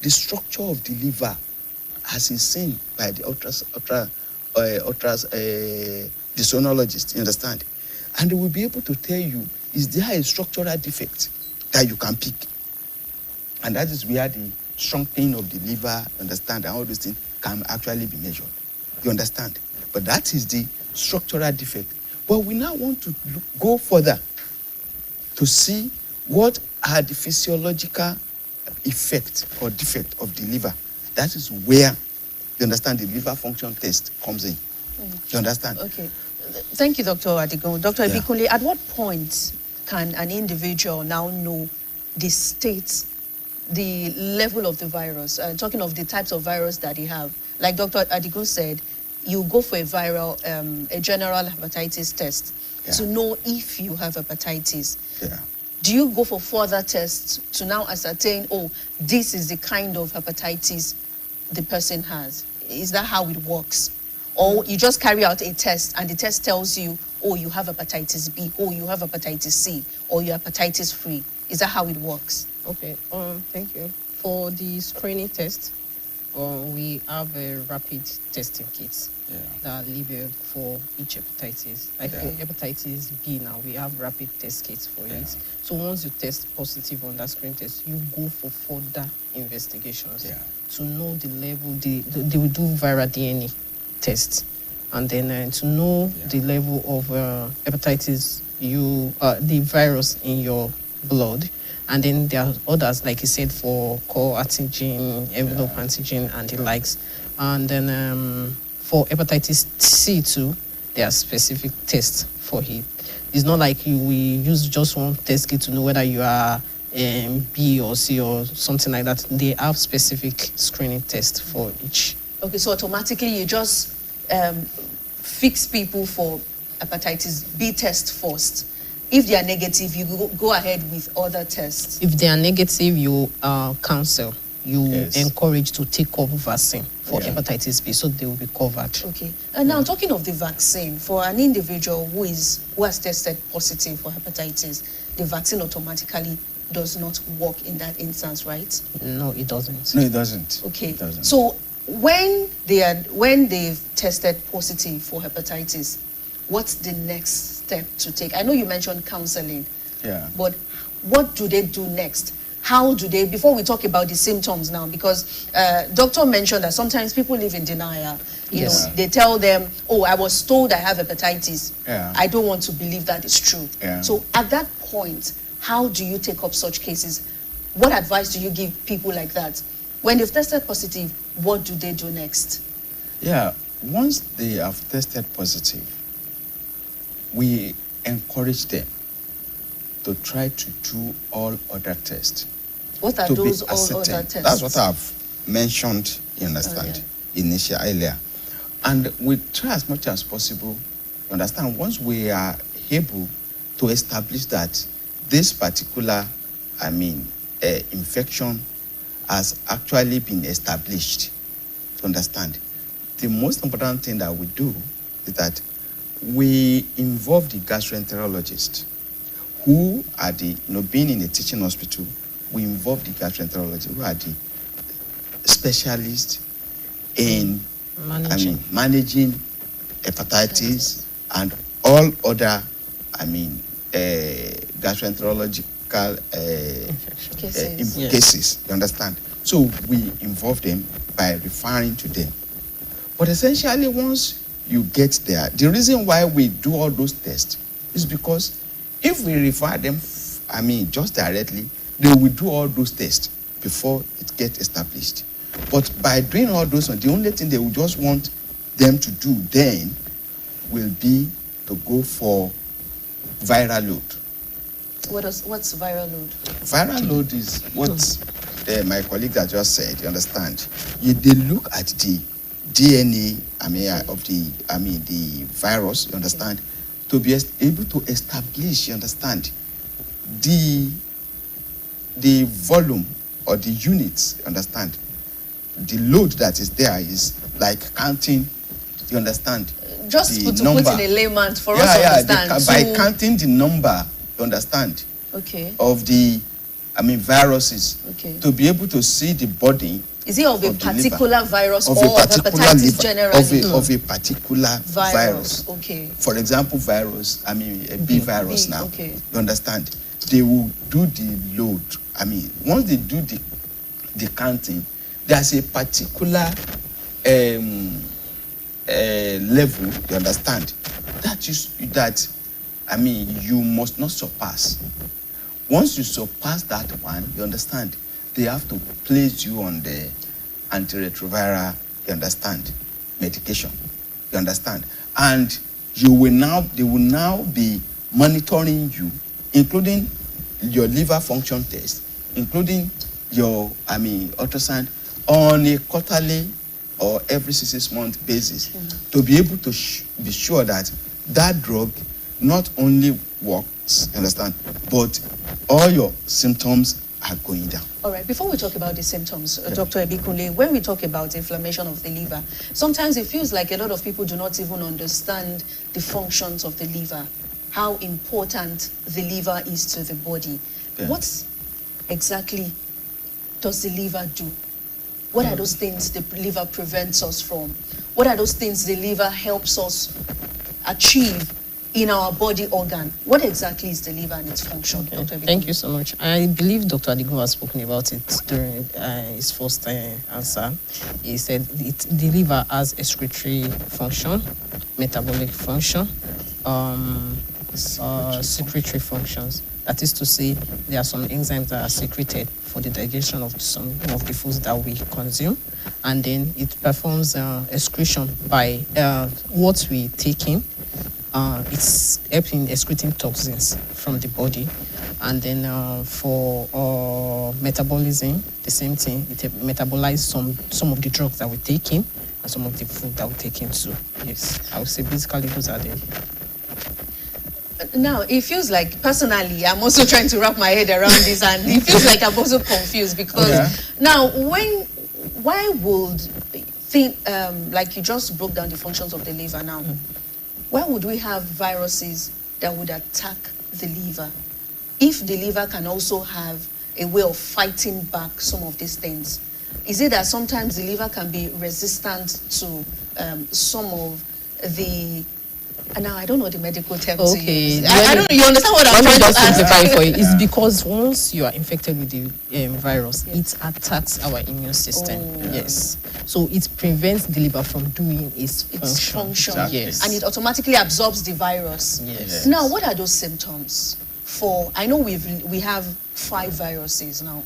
[SPEAKER 3] the structure of the liver as is seen by the the sonologist, you understand? And they will be able to tell you, is there a structural defect that you can pick. And that is where the strengthening of the liver, understand, and all those things can actually be measured. You understand? But that is the structural defect. But we now want to go further to see what are the physiological effect or defect of the liver. That is where, you understand, the liver function test comes in. You understand?
[SPEAKER 1] Okay. Thank you, Dr. Adigun. Dr.
[SPEAKER 3] Yeah.
[SPEAKER 1] Ibikunle, at what point can an individual now know the state, the level of the virus? Talking of the types of virus that he have. Like Dr. Adigun said, you go for a viral, a general hepatitis test to know if you have hepatitis.
[SPEAKER 3] Yeah.
[SPEAKER 1] Do you go for further tests to now ascertain, oh, this is the kind of hepatitis the person has? Is that how it works? Or you just carry out a test and the test tells you, oh, you have hepatitis B, oh, you have hepatitis C, or you're hepatitis free. Is that how it works?
[SPEAKER 10] Okay, thank you. For the screening test, we have a rapid testing kits that are labeled for each hepatitis. Like for hepatitis B now, we have rapid test kits for it. So once you test positive on that screening test, you go for further investigations to know the level. They will do viral DNA test, and then to know the level of hepatitis, the virus in your blood. And then there are others, like you said, for core antigen, envelope antigen, and the likes. And then for hepatitis C too, there are specific tests for it. It's not like we use just one test kit to know whether you are B or C or something like that. They have specific screening tests for each.
[SPEAKER 1] Okay, so automatically you just fix people for hepatitis B test first. If they are negative, you go ahead with other tests.
[SPEAKER 10] If they are negative, you counsel. You encourage to take up vaccine for hepatitis B, so they will be covered.
[SPEAKER 1] Okay. And now talking of the vaccine, for an individual who has tested positive for hepatitis, the vaccine automatically does not work in that instance, right?
[SPEAKER 10] No, it doesn't.
[SPEAKER 3] No, it doesn't.
[SPEAKER 1] Okay.
[SPEAKER 3] It doesn't.
[SPEAKER 1] So when they've tested positive for hepatitis, what's the next step to take? I know you mentioned counseling.
[SPEAKER 3] Yeah.
[SPEAKER 1] But what do they do next? How do they, before we talk about the symptoms now, because doctor mentioned that sometimes people live in denial. You know, they tell them, oh, I was told I have hepatitis.
[SPEAKER 3] Yeah.
[SPEAKER 1] I don't want to believe that is true.
[SPEAKER 3] Yeah.
[SPEAKER 1] So at that point, how do you take up such cases? What advice do you give people like that? When they've tested positive, what do they do next?
[SPEAKER 3] Yeah, once they have tested positive, we encourage them to try to do all other tests.
[SPEAKER 1] What are those all other tests?
[SPEAKER 3] That's what I've mentioned, you understand, initially earlier. And we try as much as possible, you understand, once we are able to establish that this particular, infection has actually been established, to understand, the most important thing that we do is that we involve the gastroenterologist, who are being in a teaching hospital, we involve the gastroenterologist, who are the specialists in managing hepatitis and all other, gastroenterological cases, you understand? So we involve them by referring to them. But essentially, once you get there, the reason why we do all those tests is because if we refer them, just directly, they will do all those tests before it gets established. But by doing all those, the only thing they will just want them to do then will be to go for viral load.
[SPEAKER 1] What's viral load?
[SPEAKER 3] Viral load is what my colleague that just said, you understand? They look at the DNA, of the virus, you understand, to be able to establish, you understand, the volume or the units, you understand. The load that is there is like counting, you understand,
[SPEAKER 1] just
[SPEAKER 3] the
[SPEAKER 1] to
[SPEAKER 3] number.
[SPEAKER 1] Put in a layman for us to understand.
[SPEAKER 3] By counting the number, you understand, of the viruses, to be able to see the body.
[SPEAKER 1] Is it of a particular virus or
[SPEAKER 3] hepatitis
[SPEAKER 1] generally?
[SPEAKER 3] Of a particular virus.
[SPEAKER 1] Okay.
[SPEAKER 3] For example, virus, a B virus now.
[SPEAKER 1] Okay.
[SPEAKER 3] You understand? they will do the load. I mean, once they do the counting, there's a particular level, you understand, that I mean, you must not surpass. Once you surpass that one, you understand, they have to place you on the antiretroviral, you understand, medication, you understand, and they will now be monitoring you, including your liver function test, including your, I mean, ultrasound on a quarterly or every 6 month basis, to be able to be sure that that drug not only works, you understand, but all your symptoms are going down.
[SPEAKER 1] All right, before we talk about the symptoms, Dr. Ebikunle, when we talk about inflammation of the liver, sometimes it feels like a lot of people do not even understand the functions of the liver, how important the liver is to the body.
[SPEAKER 3] Yeah.
[SPEAKER 1] What exactly does the liver do? What are those things the liver prevents us from? What are those things the liver helps us achieve in our body organ? What exactly is the liver and its function,
[SPEAKER 10] Okay.
[SPEAKER 1] Dr. Ebikunle?
[SPEAKER 10] Thank you so much. I believe Dr. Adigun has spoken about it during his first answer. He said the liver has excretory function, metabolic function, secretory functions. That is to say, there are some enzymes that are secreted for the digestion of some of the foods that we consume, and then it performs excretion by what we take in. It's helping excreting toxins from the body, and then for metabolism, the same thing. It metabolizes some of the drugs that we take in and some of the food that we take in too. Yes, I would say basically those are the.
[SPEAKER 1] Now, it feels like, personally, I'm also trying to wrap my head around this, and it feels like I'm also confused because now, why would like you just broke down the functions of the liver now, why would we have viruses that would attack the liver if the liver can also have a way of fighting back some of these things? Is it that sometimes the liver can be resistant to some of the... And now I don't know the medical terms.
[SPEAKER 10] Okay.
[SPEAKER 1] I don't. You understand what I'm
[SPEAKER 10] Let me
[SPEAKER 1] trying
[SPEAKER 10] just
[SPEAKER 1] to ask?
[SPEAKER 10] simplify for you. It's because once you are infected with the virus, it attacks our immune system. Yes. So it prevents the liver from doing its function.
[SPEAKER 3] Exactly.
[SPEAKER 10] Yes.
[SPEAKER 1] And it automatically absorbs the virus.
[SPEAKER 10] Yes.
[SPEAKER 1] Now, what are those symptoms for? I know we have 5 viruses now,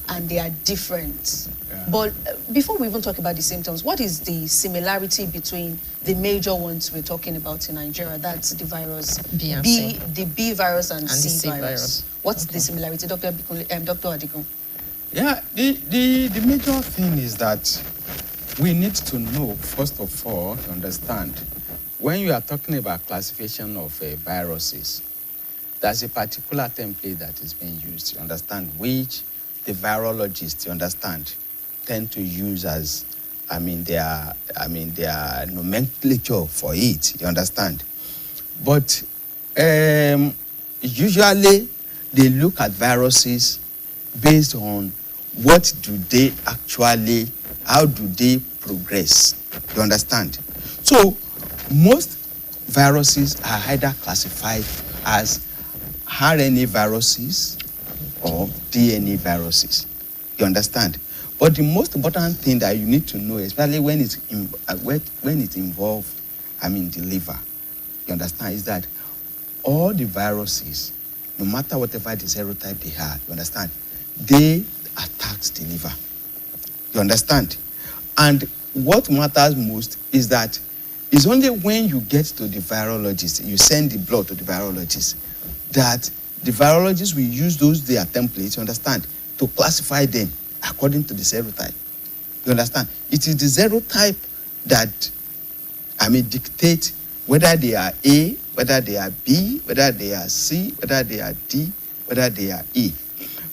[SPEAKER 1] and they are different. But before we even talk about the symptoms, what is the similarity between the major ones we're talking about in Nigeria? That's the virus
[SPEAKER 10] B and C.
[SPEAKER 1] the B virus and
[SPEAKER 10] the
[SPEAKER 1] C
[SPEAKER 10] C
[SPEAKER 1] virus.
[SPEAKER 10] virus.
[SPEAKER 1] What's the similarity, Dr. Adigun?
[SPEAKER 3] Yeah, the major thing is that we need to know, first of all, to understand, when you are talking about classification of viruses, there's a particular template that is being used, you understand, which the virologists, you understand, tend to use as, their nomenclature for it, you understand. But usually they look at viruses based on what do they actually, how do they progress, you understand. So most viruses are either classified as RNA viruses or DNA viruses, you understand. But the most important thing that you need to know, especially when it involves, the liver, you understand, is that all the viruses, no matter whatever the serotype they are, you understand, they attack the liver, you understand. And what matters most is that it's only when you get to the virologist, you send the blood to the virologist, that the virologist will use their templates, you understand, to classify them according to the serotype. You understand? It is the serotype that, dictate whether they are A, whether they are B, whether they are C, whether they are D, whether they are E.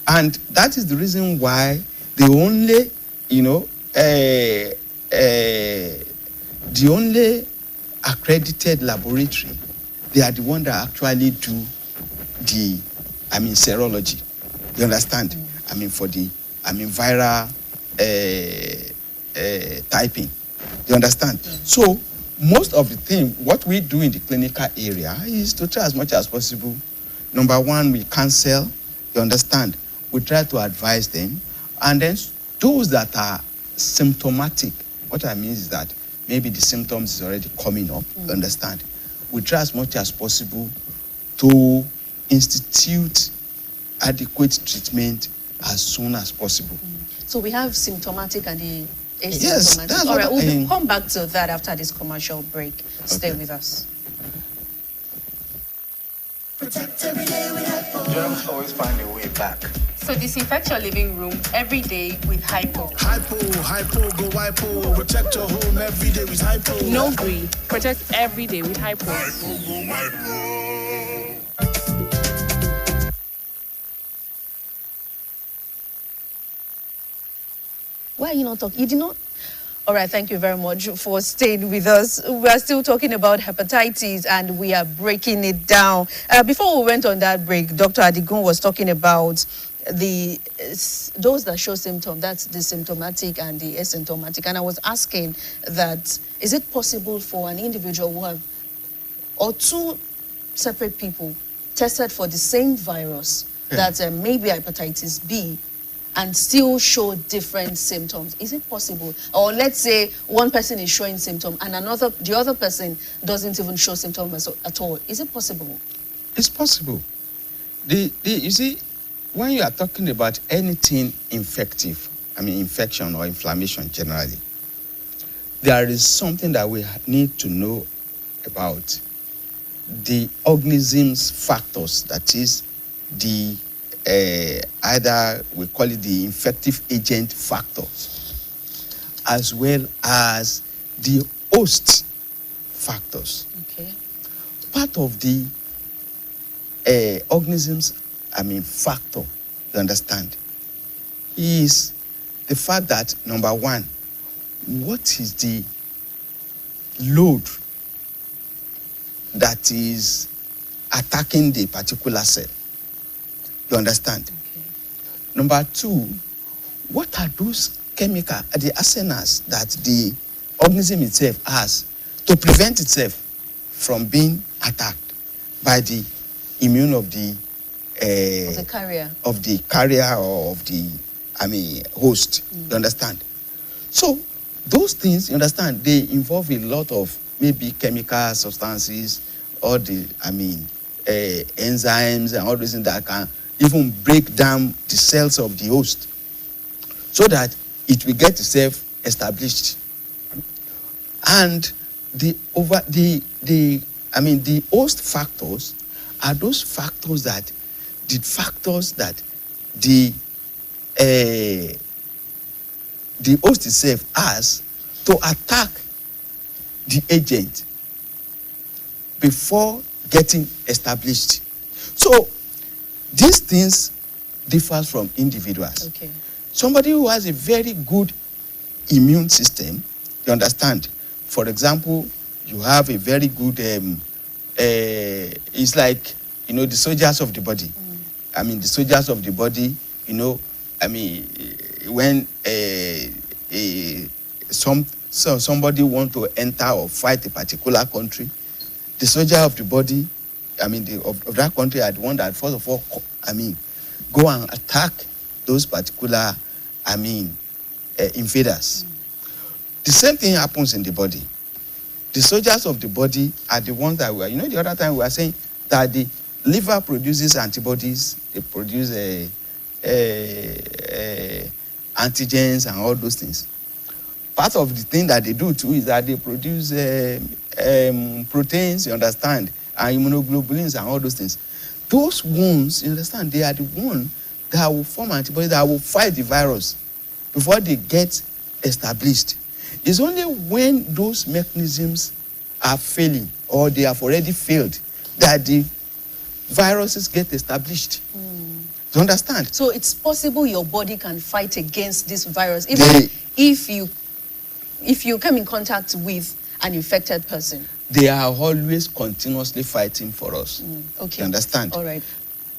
[SPEAKER 3] And that is the reason why the only accredited laboratory, they are the one that actually do the, serology. You understand? For the, viral typing. You understand? So most of the thing, what we do in the clinical area is to try as much as possible Number one, we counsel, you understand? We try to advise them. And then those that are symptomatic, what I mean is that maybe the symptoms is already coming up, you understand? We try as much as possible to institute adequate treatment as soon as possible.
[SPEAKER 1] So we have symptomatic and the asymptomatic.
[SPEAKER 3] Yes, that's
[SPEAKER 1] All right,
[SPEAKER 3] what
[SPEAKER 1] we'll come back to that after this commercial break. Stay with us.
[SPEAKER 11] Germs always find a way back.
[SPEAKER 4] So disinfect your living room every day with Hypo.
[SPEAKER 2] Hypo, hypo, go hypo. Protect your home every day with hypo.
[SPEAKER 5] No green. Protect every day with hypo.
[SPEAKER 1] Why are you not talking? You did not. All right, thank you very much for staying with us. We are still talking about hepatitis and we are breaking it down. Before we went on that break, Dr. Adigun was talking about those that show symptoms, that's the symptomatic and the asymptomatic. And I was asking that, is it possible for an individual who have, or two separate people tested for the same virus, that maybe hepatitis B, and still show different symptoms? Is it possible? Or let's say one person is showing symptoms and the other person doesn't even show symptoms at all. Is it possible?
[SPEAKER 3] It's possible. You see, when you are talking about anything infective, I mean infection or inflammation generally, there is something that we need to know about the organism's factors, that is the either we call it the infective agent factor, as well as the host factors.
[SPEAKER 1] Okay.
[SPEAKER 3] Part of the organism's, factor, you understand, is the fact that, number one, what is the load that is attacking the particular cell? You understand?
[SPEAKER 1] Okay.
[SPEAKER 3] Number two, what are those chemical, the arsenals that the organism itself has to prevent itself from being attacked by the immune of the
[SPEAKER 1] carrier
[SPEAKER 3] or of the host. You understand? So those things, you understand, they involve a lot of maybe chemical substances, or the enzymes and all those things that can even break down the cells of the host, so that it will get itself established. And the host factors are those factors that the host itself has to attack the agent before getting established. So these things differ from individuals.
[SPEAKER 1] Okay.
[SPEAKER 3] Somebody who has a very good immune system, you understand, for example, you have a very good it's like, the soldiers of the body. The soldiers of the body, when somebody want to enter or fight a particular country, the soldier of the body, of that country are the one that first of all, go and attack those particular, invaders. The same thing happens in the body. The soldiers of the body are the ones that the other time we were saying that the liver produces antibodies, they produce antigens and all those things. Part of the thing that they do too is that they produce proteins, you understand, and immunoglobulins and all those things. Those ones, you understand, they are the ones that will form antibodies that will fight the virus before they get established. It's only when those mechanisms are failing or they have already failed that the viruses get established. Do you understand?
[SPEAKER 1] So it's possible your body can fight against this virus even if you come in contact with an infected person.
[SPEAKER 3] They are always continuously fighting for us.
[SPEAKER 1] Okay.
[SPEAKER 3] You understand?
[SPEAKER 1] All right.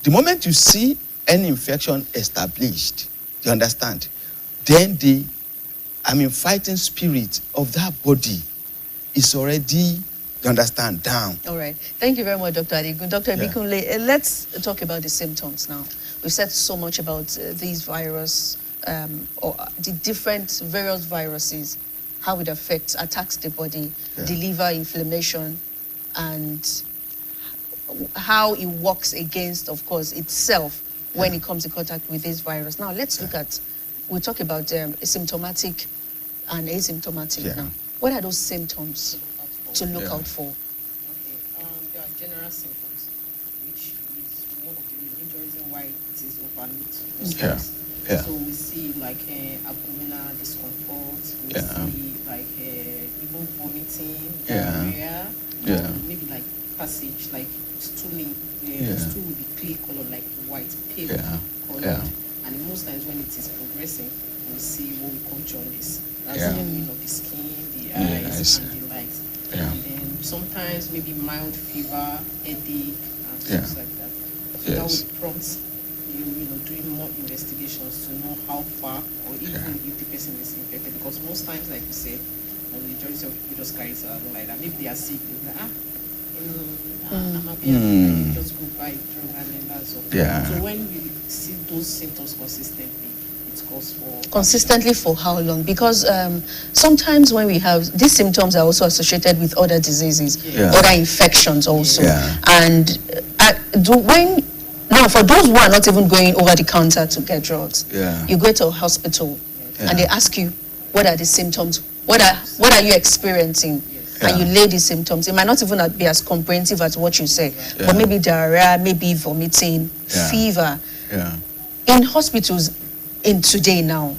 [SPEAKER 3] The moment you see any infection established, you understand, then the fighting spirit of that body is already You understand? Down.
[SPEAKER 1] All right. Thank you very much, Dr. Adigun. Dr.
[SPEAKER 3] Yeah.
[SPEAKER 1] Bikunle, let's talk about the symptoms now. We've said so much about these virus, or the different various viruses, how it attacks the body, the liver, inflammation, and how it works against, of course, itself when it comes in contact with this virus. Now, let's look at, we'll talk about symptomatic and asymptomatic now. What are those symptoms to look out for?
[SPEAKER 10] Okay, there are general symptoms, which is one of the major reasons why it is overlooked. So we see like abdominal discomfort, we see like even vomiting, diarrhea, maybe like passage, like stooling. The stool will be clear color, like white, pale color. And most times when it is progressing, we see what we call jaundice. That's the healing of the skin, the eyes, and the lights. And then sometimes maybe mild fever, headache, and things like that. So that would prompt you doing more investigations to know how far or even if the person is infected. Because most times, like you said, the majority of people just carry it along like that. Maybe they are sick, they're like, I'm happy, just go buy drug and then that's all. So when we see those symptoms consistently, it calls for...
[SPEAKER 1] Consistently for how long? Because sometimes when we have, these symptoms are also associated with other diseases, other infections also. And now for those who are not even going over the counter to get drugs, you go to a hospital and they ask you, what are the symptoms? What are you experiencing? And you lay these symptoms. It might not even be as comprehensive as what you say, but maybe diarrhea, maybe vomiting, fever. In hospitals in today now,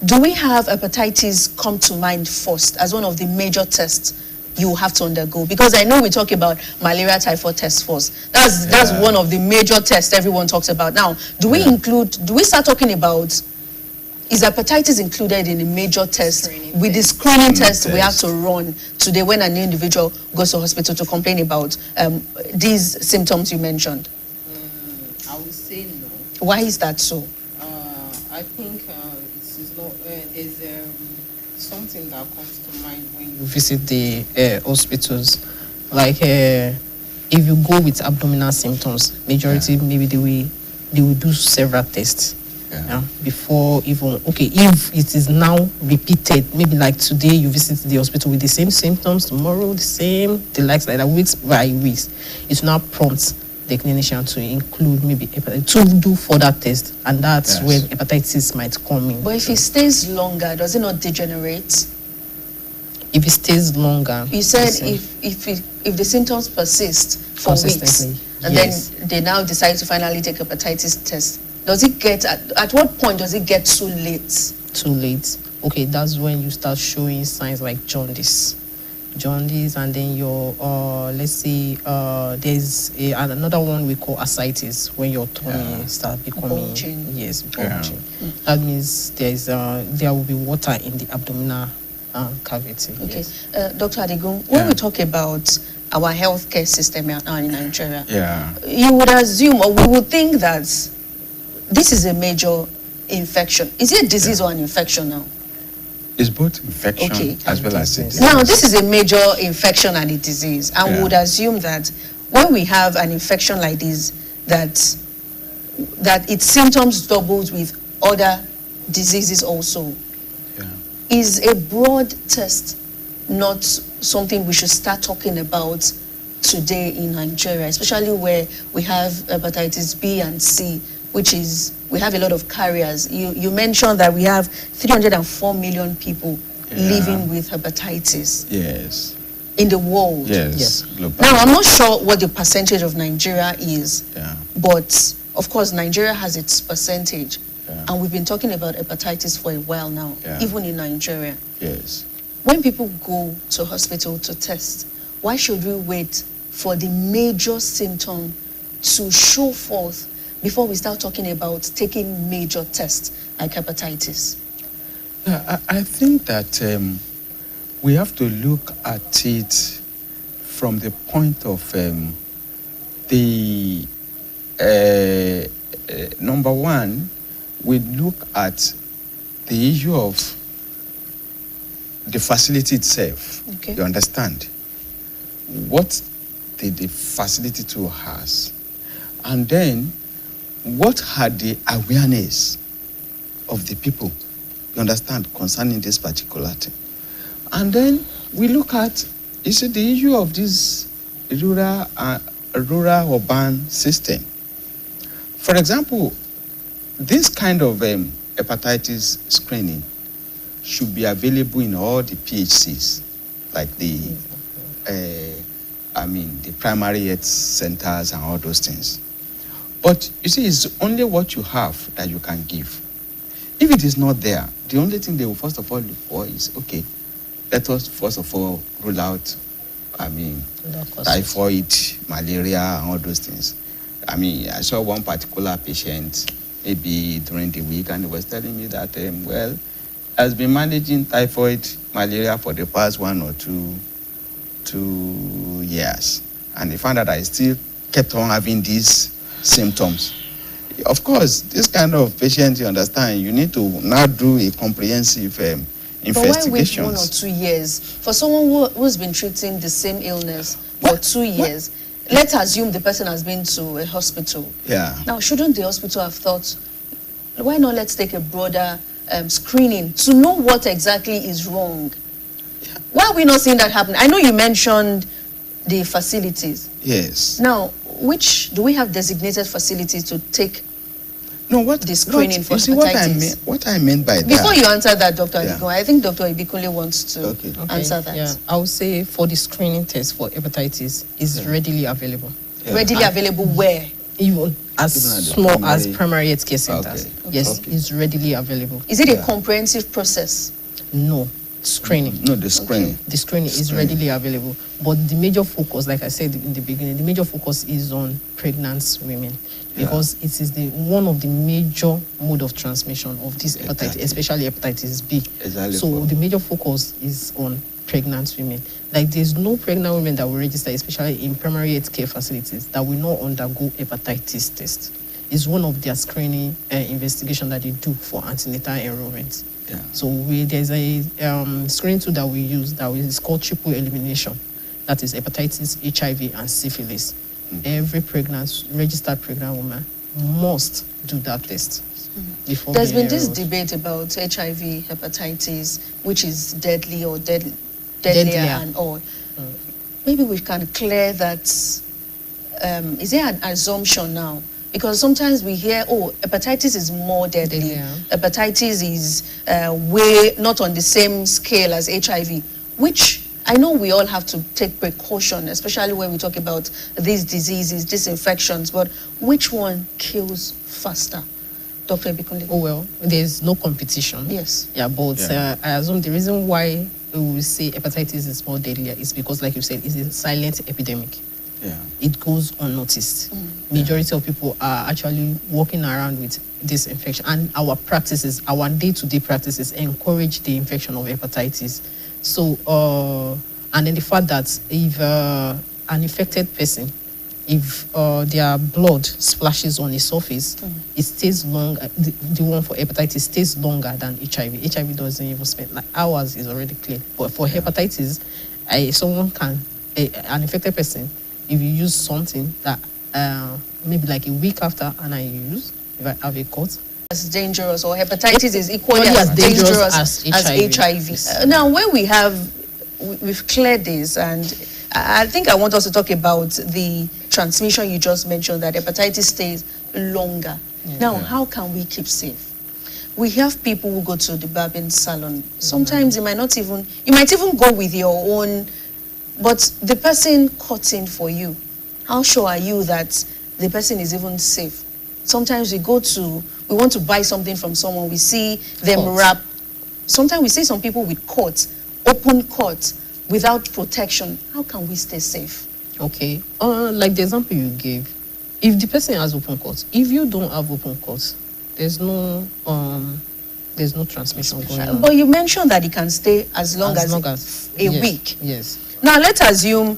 [SPEAKER 1] do we have hepatitis come to mind first as one of the major tests you have to undergo? Because I know we talk about malaria typhoid test first. That's one of the major tests everyone talks about. Now, do we start talking about, is hepatitis included in the major test with the screening test we have to run today when an individual goes to hospital to complain about these symptoms you mentioned?
[SPEAKER 10] I would say no.
[SPEAKER 1] Why is that so?
[SPEAKER 10] I think it's not, there's something that comes to mind when you visit the hospitals. Like if you go with abdominal symptoms, majority maybe they will do several tests. Before even, if it is now repeated, maybe like today you visit the hospital with the same symptoms, tomorrow the likes like that, weeks by weeks, it now prompts the clinician to include maybe to do further tests, and that's when hepatitis might come in.
[SPEAKER 1] But if it stays longer, does it not degenerate?
[SPEAKER 10] If it stays longer,
[SPEAKER 1] you said if the symptoms persist for weeks, and then they now decide to finally take a hepatitis test, does it get at what point does it get too late?
[SPEAKER 10] Too late. Okay, that's when you start showing signs like jaundice, and then your let's say there's another one we call ascites, when your tummy start becoming bulging. That means there will be water in the abdominal cavity. Okay,
[SPEAKER 1] Dr. Adigun, when we talk about our healthcare system now in Nigeria, you would assume, or we would think that this is a major infection. Is it a disease or an infection now?
[SPEAKER 3] It's both infection as well as a disease.
[SPEAKER 1] Now, this is a major infection and a disease. And we would assume that when we have an infection like this, that its symptoms doubles with other diseases also. Is a broad test not something we should start talking about today in Nigeria, especially where we have hepatitis B and C, which is, we have a lot of carriers. You mentioned that we have 304 million people living with hepatitis. In the world. Now, I'm not sure what the percentage of Nigeria is, but of course, Nigeria has its percentage. And we've been talking about hepatitis for a while now, even in Nigeria. When people go to hospital to test, why should we wait for the major symptom to show forth before we start talking about taking major tests like hepatitis?
[SPEAKER 3] I think that we have to look at it from the point of number one, we look at the issue of the facility itself. You understand? what the facility tool has, and then what had the awareness of the people, you understand, concerning this particular thing. And then we look at, you see, the issue of this rural-urban system. For example, this kind of hepatitis screening should be available in all the PHCs, like the primary health centers and all those things. But you see, it's only what you have that you can give. If it is not there, the only thing they will first of all look for is, okay, let us first of all rule out, typhoid, malaria, and all those things. I saw one particular patient, maybe during the week, and he was telling me that, has been managing typhoid, malaria for the past 1 or 2 years. And he found that I still kept on having these symptoms. Of course, this kind of patient, you understand, you need to now do a comprehensive investigation.
[SPEAKER 1] But why wait 1 or 2 years? For someone who's been treating the same illness for 2 years, let's assume the person has been to a hospital.
[SPEAKER 3] Yeah.
[SPEAKER 1] Now, shouldn't the hospital have thought, why not let's take a broader screening to know what exactly is wrong? Yeah. Why are we not seeing that happen? I know you mentioned the facilities.
[SPEAKER 3] Yes.
[SPEAKER 1] Now, which do we have designated facilities to take the screening for hepatitis?
[SPEAKER 3] What I meant by that.
[SPEAKER 1] Before you answer that, Dr. Ibikunle, I think Dr. Ibikunle wants to answer that.
[SPEAKER 10] Yeah, I would say for the screening test for hepatitis is readily available.
[SPEAKER 1] Yeah. Readily available where?
[SPEAKER 10] Even as small as primary health care centers.
[SPEAKER 1] Okay.
[SPEAKER 10] Yes, it's readily available.
[SPEAKER 1] Is it a comprehensive process?
[SPEAKER 10] No. Screening.
[SPEAKER 3] No, the screening.
[SPEAKER 10] The screening is readily available. But the major focus, like I said in the beginning, the major focus is on pregnant women. Because it is one of the major mode of transmission of this hepatitis, especially hepatitis B.
[SPEAKER 3] Exactly.
[SPEAKER 10] So the major focus is on pregnant women. Like there's no pregnant women that will register, especially in primary health care facilities, that will not undergo hepatitis test. It's one of their screening investigation that they do for antenatal enrollment.
[SPEAKER 3] Yeah.
[SPEAKER 10] So there's a screening tool that we use that is called triple elimination. That is hepatitis, HIV, and syphilis. Every registered pregnant woman must do that test. Before
[SPEAKER 1] there's been this debate about HIV, hepatitis, which is deadly or deadlier and all. Maybe we can clear that. Is there an assumption now? Because sometimes we hear, hepatitis is more deadly. Hepatitis is way not on the same scale as HIV, which I know we all have to take precaution, especially when we talk about these diseases, these infections, but which one kills faster? Dr. Ibikunle?
[SPEAKER 10] Oh, well, there's no competition.
[SPEAKER 1] Yes.
[SPEAKER 10] Yeah, but I assume the reason why we will say hepatitis is more deadlier is because, like you said, it's a silent epidemic.
[SPEAKER 3] Yeah.
[SPEAKER 10] It goes unnoticed. Majority of people are actually walking around with this infection, and our practices, our day-to-day practices encourage the infection of hepatitis. So, and then the fact that if an infected person, if their blood splashes on a surface, it stays long. The one for hepatitis stays longer than HIV. HIV doesn't even spend like hours; is already clear. But for hepatitis, an infected person, if you use something that maybe like a week after, and I use, if I have a cut,
[SPEAKER 1] as dangerous, or hepatitis is equally as dangerous as HIV. Now, when we've cleared this, and I think I want us to talk about the transmission you just mentioned, that hepatitis stays longer. Now, how can we keep safe? We have people who go to the barbing salon. Sometimes you might even go with your own, but the person cutting for you, how sure are you that the person is even safe? Sometimes we want to buy something from someone, we see them wrap. Sometimes we see some people with cuts, open cuts, without protection. How can we stay safe?
[SPEAKER 10] Okay, like the example you gave, if the person has open cuts, if you don't have open cuts, there's no transmission going on.
[SPEAKER 1] But you mentioned that it can stay as long as a week.
[SPEAKER 10] Yes.
[SPEAKER 1] Now let's assume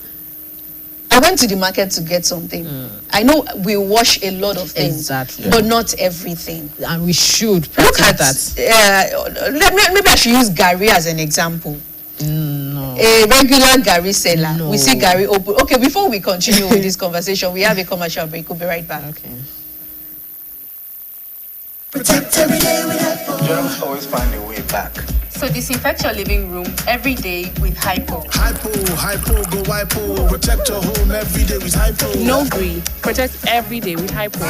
[SPEAKER 1] I went to the market to get something. I know we wash a lot of things, but not everything.
[SPEAKER 10] And we should practice that.
[SPEAKER 1] Maybe I should use Gary as an example.
[SPEAKER 10] No. No.
[SPEAKER 1] a regular Gary seller.
[SPEAKER 10] No.
[SPEAKER 1] We see Gary open. Okay, before we continue with this conversation, we have a commercial break. We'll be right back.
[SPEAKER 10] Okay.
[SPEAKER 2] Protect every day with hypo.
[SPEAKER 11] Germs always find a way back.
[SPEAKER 4] So disinfect your living room every day with hypo.
[SPEAKER 2] Hypo, hypo, go hypo. Protect your home every day with hypo.
[SPEAKER 5] No gree. Protect every day with hypo.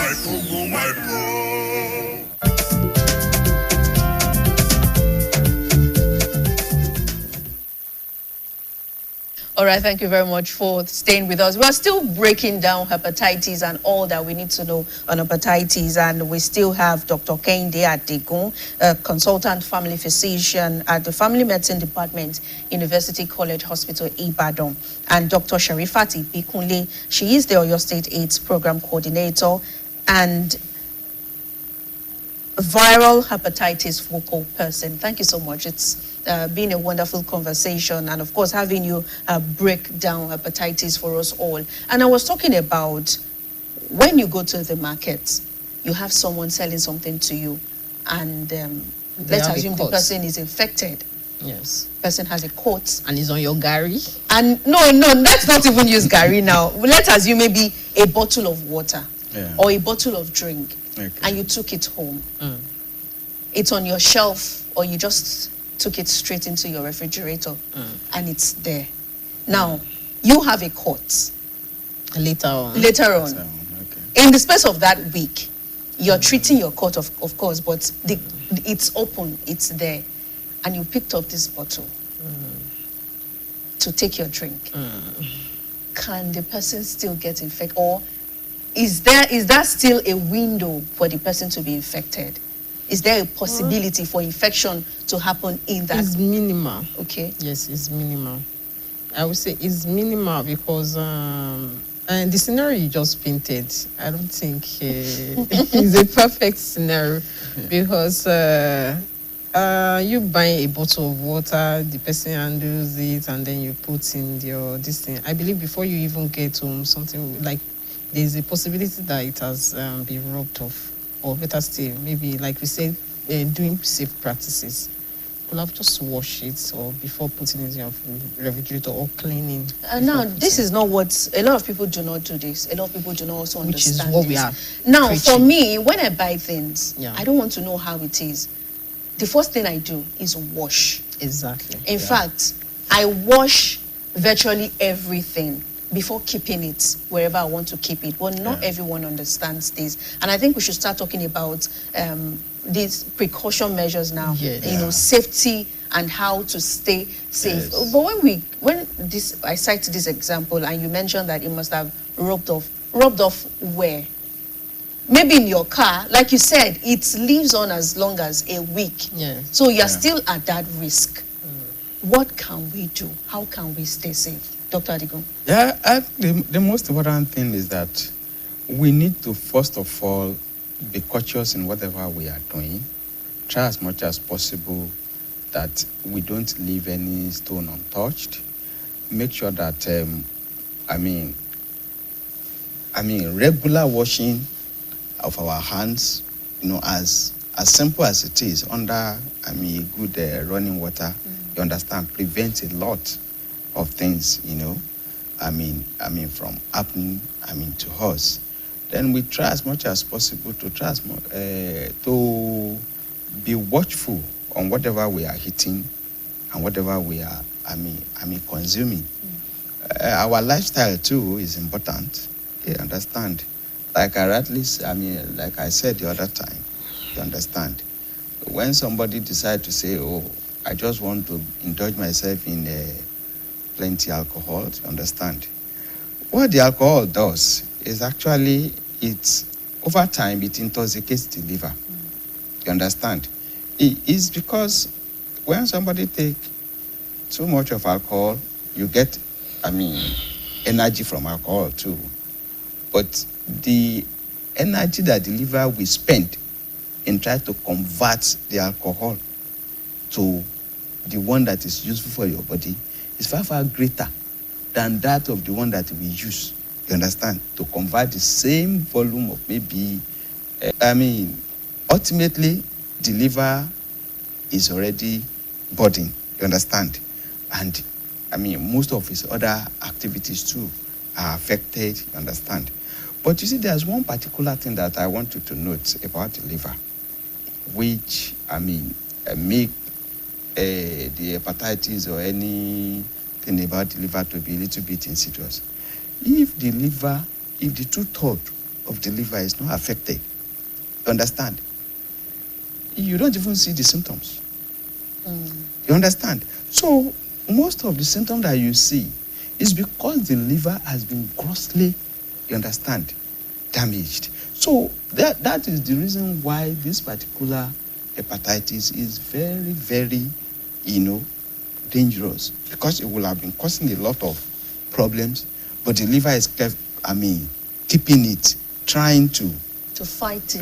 [SPEAKER 1] All right, thank you very much for staying with us. We're still breaking down hepatitis and all that we need to know on hepatitis, and we still have Dr. Kehinde Adigun, a consultant family physician at the Family Medicine Department, University College Hospital, Ibadan, and Dr. Sherifat Ibikunle. She is the Oyo State AIDS Program Coordinator and viral hepatitis focal person. Thank you so much. It's been a wonderful conversation, and of course having you break down hepatitis for us all. And I was talking about when you go to the market, you have someone selling something to you, and let's assume the person is infected.
[SPEAKER 10] Yes.
[SPEAKER 1] Person has a coat
[SPEAKER 10] And it's on your Gary.
[SPEAKER 1] and no, let's not even use Gary now. Let's assume maybe a bottle of water or a bottle of drink, and you took it home. It's on your shelf, or you just took it straight into your refrigerator, and it's there. Now, you have a court.
[SPEAKER 10] Later on.
[SPEAKER 1] In the space of that week, you're treating your court, of course, but it's open, it's there, and you picked up this bottle to take your drink. Can the person still get infected, or is that still a window for the person to be infected? Is there a possibility for infection to happen in that?
[SPEAKER 10] It's minimal.
[SPEAKER 1] Okay.
[SPEAKER 10] Yes, it's minimal. I would say it's minimal because and the scenario you just painted, I don't think is a perfect scenario because you buy a bottle of water, the person handles it, and then you put in your this thing. I believe before you even get home, something like there's a possibility that it has been rubbed off. Or better still, maybe like we said, doing safe practices. You'll have just wash it or before putting it in your refrigerator or cleaning.
[SPEAKER 1] Now, this is not what a lot of people do not do this. A lot of people do not also understand
[SPEAKER 10] Which is what
[SPEAKER 1] this.
[SPEAKER 10] we are
[SPEAKER 1] Now,
[SPEAKER 10] preaching.
[SPEAKER 1] for me, when I buy things,
[SPEAKER 10] Yeah.
[SPEAKER 1] I don't want to know how it is. The first thing I do is wash.
[SPEAKER 10] Exactly.
[SPEAKER 1] In fact, I wash virtually everything before keeping it wherever I want to keep it. Well, not everyone understands this. And I think we should start talking about these precaution measures now.
[SPEAKER 10] Yes.
[SPEAKER 1] You know, safety and how to stay safe.
[SPEAKER 3] Yes.
[SPEAKER 1] But when I cite this example, and you mentioned that it must have rubbed off where? Maybe in your car, like you said, it lives on as long as a week.
[SPEAKER 10] Yeah.
[SPEAKER 1] So you're still at that risk. What can we do? How can we stay safe? Dr. Adigun?
[SPEAKER 3] Yeah, the most important thing is that we need to, first of all, be cautious in whatever we are doing. Try as much as possible that we don't leave any stone untouched. Make sure that, regular washing of our hands, as simple as it is, under, good running water, you understand, prevents a lot of things, from happening, to us. Then we try as much as possible to to be watchful on whatever we are eating and whatever we are, consuming. Our lifestyle too is important. You understand? Like like I said the other time, you understand? When somebody decides to say, "Oh, I just want to indulge myself in plenty alcohol," you understand? What the alcohol does is actually, over time, it intoxicates the liver. You understand? It is because when somebody take too much of alcohol, you get, energy from alcohol too. But the energy that the liver will spend in trying to convert the alcohol to the one that is useful for your body is far, far greater than that of the one that we use, you understand, to convert the same volume of maybe, ultimately, the liver is already burdened, you understand? And, most of his other activities too are affected, you understand. But you see, there's one particular thing that I want you to note about the liver, which, make the hepatitis or anything about the liver to be a little bit insidious. If the 2/3 of the liver is not affected, you understand, you don't even see the symptoms. You understand? So most of the symptoms that you see is because the liver has been grossly, you understand, damaged. So that is the reason why this particular hepatitis is very, very, dangerous, because it will have been causing a lot of problems, but the liver is keeping it, trying to fight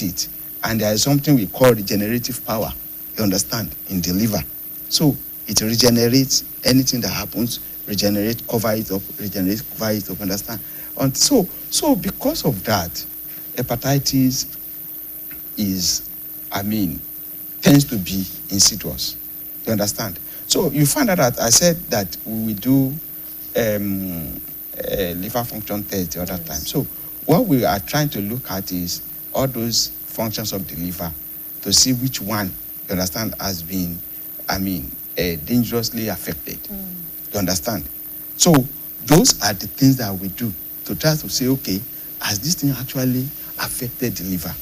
[SPEAKER 3] it. And there is something we call regenerative power, you understand, in the liver. So it regenerates anything that happens, cover it up, understand? And so because of that, hepatitis tends to be insidious, you understand? So you find out that I said that we do liver function test the other time. So what we are trying to look at is all those functions of the liver to see which one, you understand, has been, dangerously affected. You understand? So those are the things that we do to try to say, okay, has this thing actually affected the liver?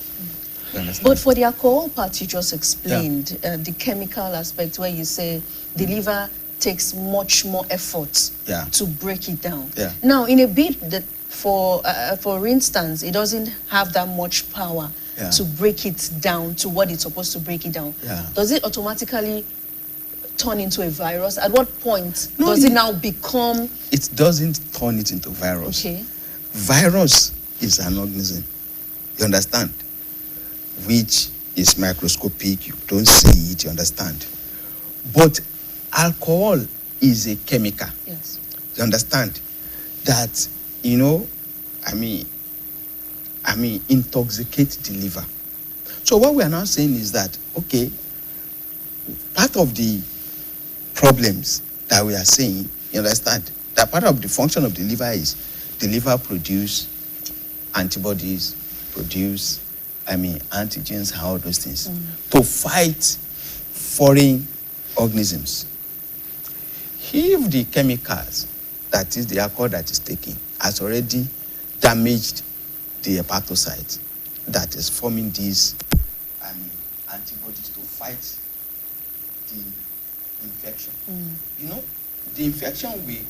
[SPEAKER 3] You understand?
[SPEAKER 1] But for the alcohol part you just explained, the chemical aspect where you say the liver takes much more effort to break it down. Now, in a bit that for instance, it doesn't have that much power to break it down to what it's supposed to break it down. Does it automatically turn into a virus? At what point does it now become?
[SPEAKER 3] It doesn't turn it into virus.
[SPEAKER 1] Okay.
[SPEAKER 3] Virus is an organism, you understand, which is microscopic, you don't see it, you understand. But alcohol is a chemical.
[SPEAKER 1] Yes.
[SPEAKER 3] You understand that, intoxicate the liver. So what we are now saying is that, okay, part of the problems that we are saying, you understand, that part of the function of the liver is the liver produce antibodies, produce, antigens, all those things, to fight foreign organisms. If the chemicals, that is the alcohol that is taken, has already damaged the hepatocyte that is forming these antibodies to fight the infection. The infection will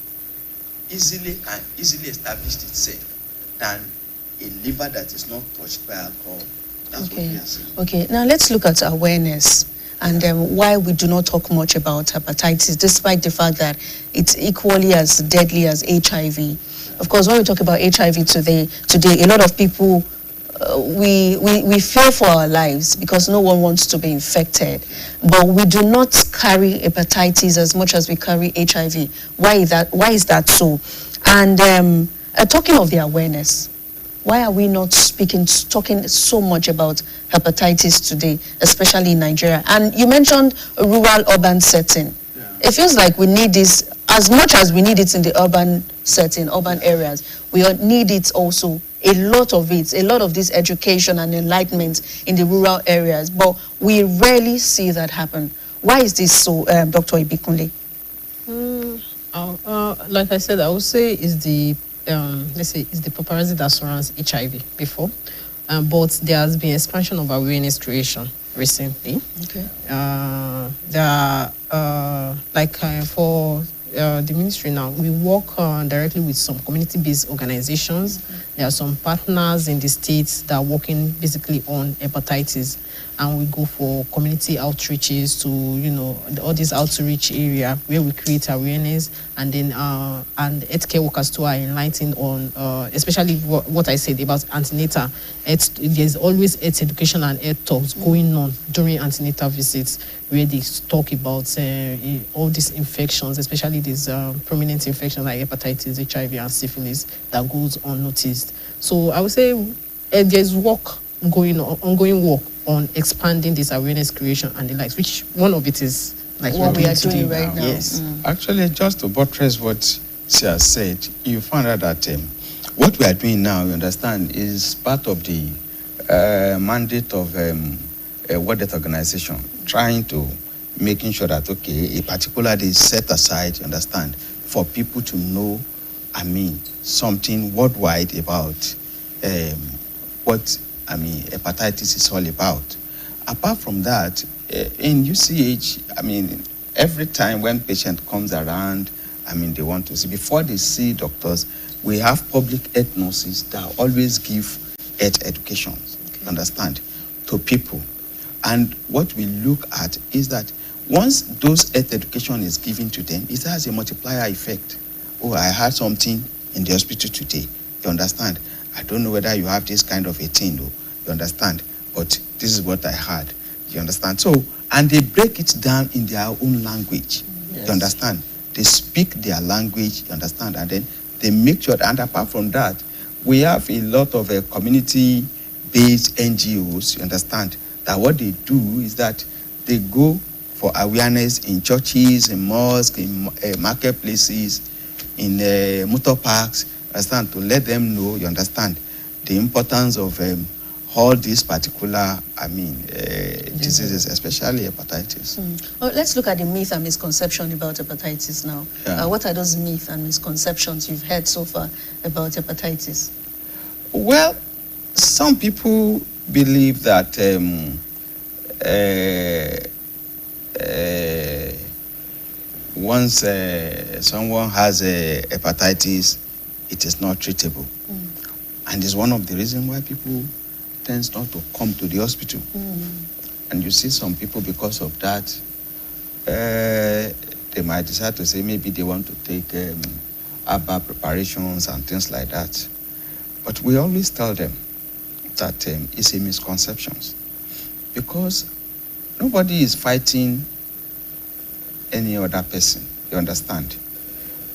[SPEAKER 3] easily establish itself than a liver that is not touched by alcohol. That's what we are saying.
[SPEAKER 1] Okay, now let's look at awareness and why we do not talk much about hepatitis, despite the fact that it's equally as deadly as HIV. Of course, when we talk about HIV today, a lot of people, we fear for our lives because no one wants to be infected. But we do not carry hepatitis as much as we carry HIV. Why is that so? And talking of the awareness, why are we not talking so much about hepatitis today, especially in Nigeria? And you mentioned a rural-urban setting. It feels like we need this as much as we need it in the urban setting, urban areas. We need it also, a lot of this education and enlightenment in the rural areas. But we rarely see that happen. Why is this so, Dr. Ibikunle?
[SPEAKER 10] Like I said, I would say is the is the paparazzi that surrounds HIV before, but there has been expansion of awareness creation recently.
[SPEAKER 1] Okay.
[SPEAKER 10] There are for the ministry now, we work directly with some community-based organizations. There are some partners in the states that are working basically on hepatitis, and we go for community outreaches to all these outreach area where we create awareness, and then and healthcare workers too are enlightening on especially what I said about antenatal. There's always health education and health talks going on during antenatal visits where they talk about all these infections, especially these prominent infections like hepatitis, HIV, and syphilis that goes unnoticed. So I would say there's ongoing work on expanding this awareness creation and the likes, which one of it is
[SPEAKER 3] Like
[SPEAKER 1] what we are
[SPEAKER 3] doing
[SPEAKER 1] doing
[SPEAKER 3] today
[SPEAKER 1] right now.
[SPEAKER 3] Yes. Actually, just to buttress what she has said, you found out that what we are doing now, you understand, is part of the mandate of World Health Organization, trying to making sure that, okay, a particular day is set aside, you understand, for people to know, something worldwide about what, hepatitis is all about. Apart from that, in UCH, every time when patient comes around, they want to see, before they see doctors, we have public health nurses that always give health education, understand, to people. And what we look at is that once those health education is given to them, it has a multiplier effect. Oh, I had something in the hospital today. You understand? I don't know whether you have this kind of a thing, though. You understand? But this is what I had. You understand? So, and they break it down in their own language. Yes. You understand? They speak their language, you understand? And then they make sure, and apart from that, we have a lot of community-based NGOs, you understand, that what they do is that they go for awareness in churches, in mosques, in marketplaces, in motor parks, understand, to let them know, you understand, the importance of all these particular, diseases, especially hepatitis.
[SPEAKER 1] Well, let's look at the myth and misconception about hepatitis now.
[SPEAKER 3] Yeah.
[SPEAKER 1] What are those myths and misconceptions you've heard so far about hepatitis?
[SPEAKER 3] Well, some people believe that once someone has a hepatitis, it is not treatable. And it's one of the reasons why people tends not to come to the hospital. And you see some people, because of that, they might decide to say maybe they want to take herbal preparations and things like that. But we always tell them that it's a misconception, because nobody is fighting any other person, you understand.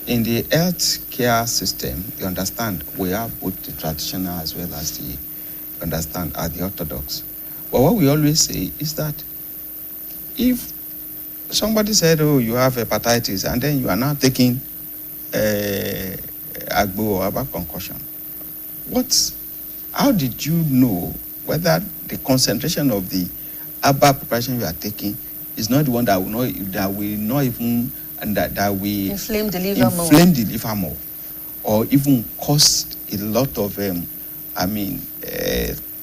[SPEAKER 3] In the health care system, you understand, we have both the traditional as well as the, as the orthodox. But what we always say is that if somebody said, oh, you have hepatitis, and then you are now taking agbo or herbal concussion, how did you know whether the concentration of the herbal preparation you are taking is not the one that will not even, and that will
[SPEAKER 1] inflame the liver
[SPEAKER 3] more, or even cause a lot of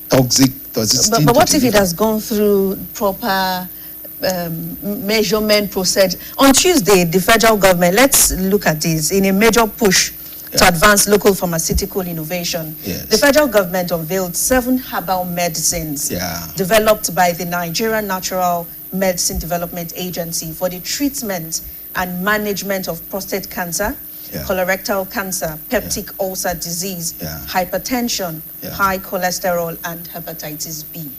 [SPEAKER 3] toxicity.
[SPEAKER 1] But what if it has gone through proper measurement process? On Tuesday, the federal government, let's look at this, in a major push to advance local pharmaceutical innovation, the federal government unveiled 7 herbal medicines developed by the Nigerian Natural Medicine Development Agency for the treatment and management of prostate cancer, colorectal cancer, peptic ulcer disease, hypertension, high cholesterol, and hepatitis B.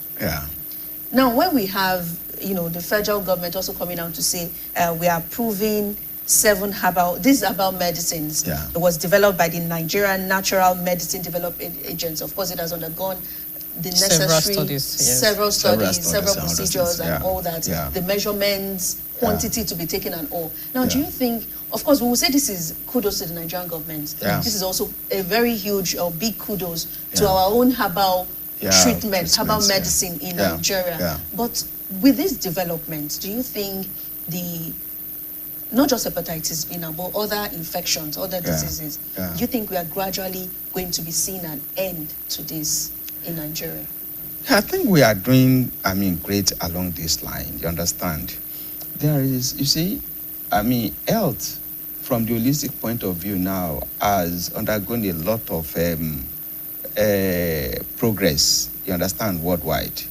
[SPEAKER 1] Now, when we have, the federal government also coming out to say we are approving 7 these herbal medicines. It was developed by the Nigerian Natural Medicine Development Agency. Of course, it has undergone the necessary several procedures and all that, the measurements, quantity to be taken and all. Now, do you think, of course, we will say this is kudos to the Nigerian government. This is also a very huge or big kudos to our own herbal treatment, herbal medicine in Nigeria. But with this development, do you think not just hepatitis B, but other infections, other diseases, do you think we are gradually going to be seeing an end to this in Nigeria?
[SPEAKER 3] I think we are doing, great along this line, you understand. There is, you see, health from the holistic point of view now has undergone a lot of progress, you understand, worldwide.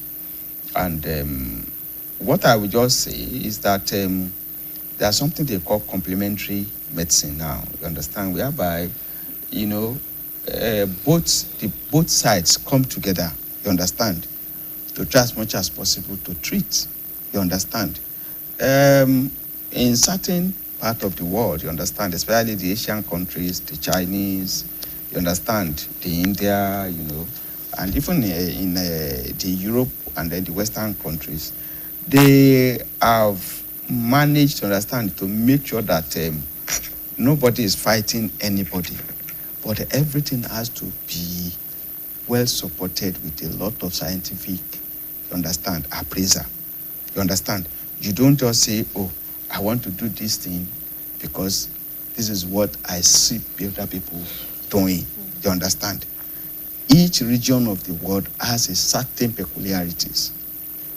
[SPEAKER 3] And what I would just say is that there's something they call complementary medicine now, you understand, whereby, both sides come together, you understand, to try as much as possible to treat, you understand. In certain part of the world, you understand, especially the Asian countries, the Chinese, you understand, the India, and even in the Europe and then the Western countries, they have manage to understand, to make sure that nobody is fighting anybody, but everything has to be well supported with a lot of scientific, you understand, appraiser. You understand? You don't just say, oh, I want to do this thing because this is what I see other people doing. You understand? Each region of the world has a certain peculiarities,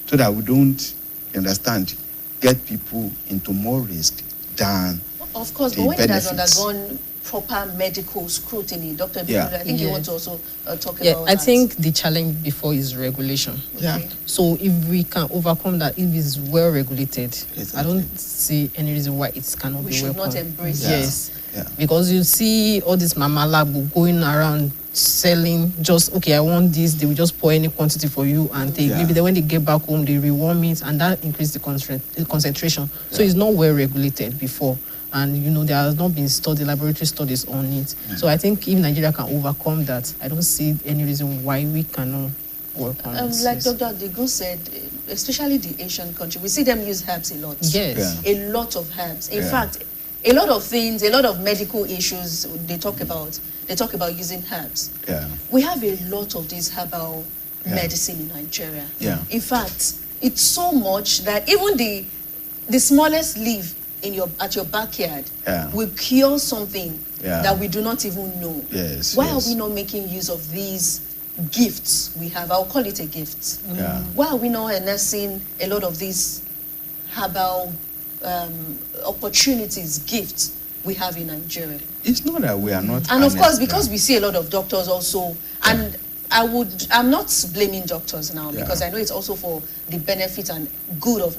[SPEAKER 3] so that we don't, you understand, get people into more risk than
[SPEAKER 1] Of course,
[SPEAKER 3] the
[SPEAKER 1] but when
[SPEAKER 3] benefits.
[SPEAKER 1] it has undergone proper medical scrutiny, Dr.
[SPEAKER 3] Yeah.
[SPEAKER 1] I think you
[SPEAKER 10] Yeah.
[SPEAKER 1] want to also talk
[SPEAKER 10] Yeah,
[SPEAKER 1] about
[SPEAKER 10] I
[SPEAKER 1] that.
[SPEAKER 10] think the challenge before is regulation.
[SPEAKER 3] Yeah.
[SPEAKER 10] So if we can overcome that, if it's well regulated, I
[SPEAKER 3] Exactly.
[SPEAKER 10] don't see any reason why it cannot
[SPEAKER 1] We
[SPEAKER 10] be
[SPEAKER 1] should
[SPEAKER 10] welcomed.
[SPEAKER 1] not embrace it.
[SPEAKER 10] Yes.
[SPEAKER 3] Yeah.
[SPEAKER 10] Because you see all this mama lab going around selling just, okay, I want this, they will just pour any quantity for you and take.
[SPEAKER 3] Yeah.
[SPEAKER 10] Maybe then when they get back home, they rewarm it and that increase the concentration. So it's not well regulated before. And you know, there has not been laboratory studies on it. So I think if Nigeria can overcome that, I don't see any reason why we cannot work on it.
[SPEAKER 1] Like
[SPEAKER 10] Yes.
[SPEAKER 1] Dr. Degu said, especially the Asian country, we see them use herbs a lot.
[SPEAKER 10] Yes.
[SPEAKER 3] Yeah.
[SPEAKER 1] A lot of herbs. In
[SPEAKER 3] Yeah.
[SPEAKER 1] fact, a lot of things, a lot of medical issues they talk about using herbs.
[SPEAKER 3] Yeah.
[SPEAKER 1] We have a lot of this herbal
[SPEAKER 3] Yeah.
[SPEAKER 1] medicine in Nigeria.
[SPEAKER 3] Yeah.
[SPEAKER 1] In fact, it's so much that even the smallest leaf at your backyard
[SPEAKER 3] Yeah.
[SPEAKER 1] will cure something
[SPEAKER 3] Yeah.
[SPEAKER 1] that we do not even know.
[SPEAKER 3] Yes,
[SPEAKER 1] Why
[SPEAKER 3] yes.
[SPEAKER 1] are we not making use of these gifts we have? I'll call it a gift.
[SPEAKER 3] Yeah.
[SPEAKER 1] Why are we not harnessing a lot of these herbal opportunities, gifts we have in Nigeria?
[SPEAKER 3] It's not that we are not.
[SPEAKER 1] And of course,
[SPEAKER 3] honest,
[SPEAKER 1] because
[SPEAKER 3] yeah.
[SPEAKER 1] we see a lot of doctors also, and I'm not blaming doctors now, because I know it's also for the benefit and good of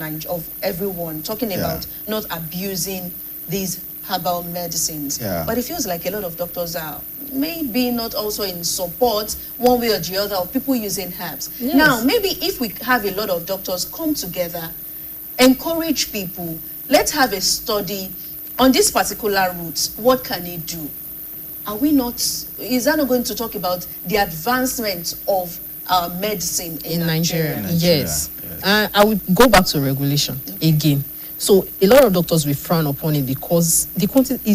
[SPEAKER 1] everyone, talking
[SPEAKER 3] Yeah.
[SPEAKER 1] about not abusing these herbal medicines.
[SPEAKER 3] Yeah.
[SPEAKER 1] But it feels like a lot of doctors are maybe not also in support one way or the other of people using herbs.
[SPEAKER 10] Yes.
[SPEAKER 1] Now, maybe if we have a lot of doctors come together, encourage people, let's have a study on this particular route, what can it do? Is that not going to talk about the advancement of our medicine in Nigeria?
[SPEAKER 10] Yes. I would go back to regulation again. So a lot of doctors will frown upon it because it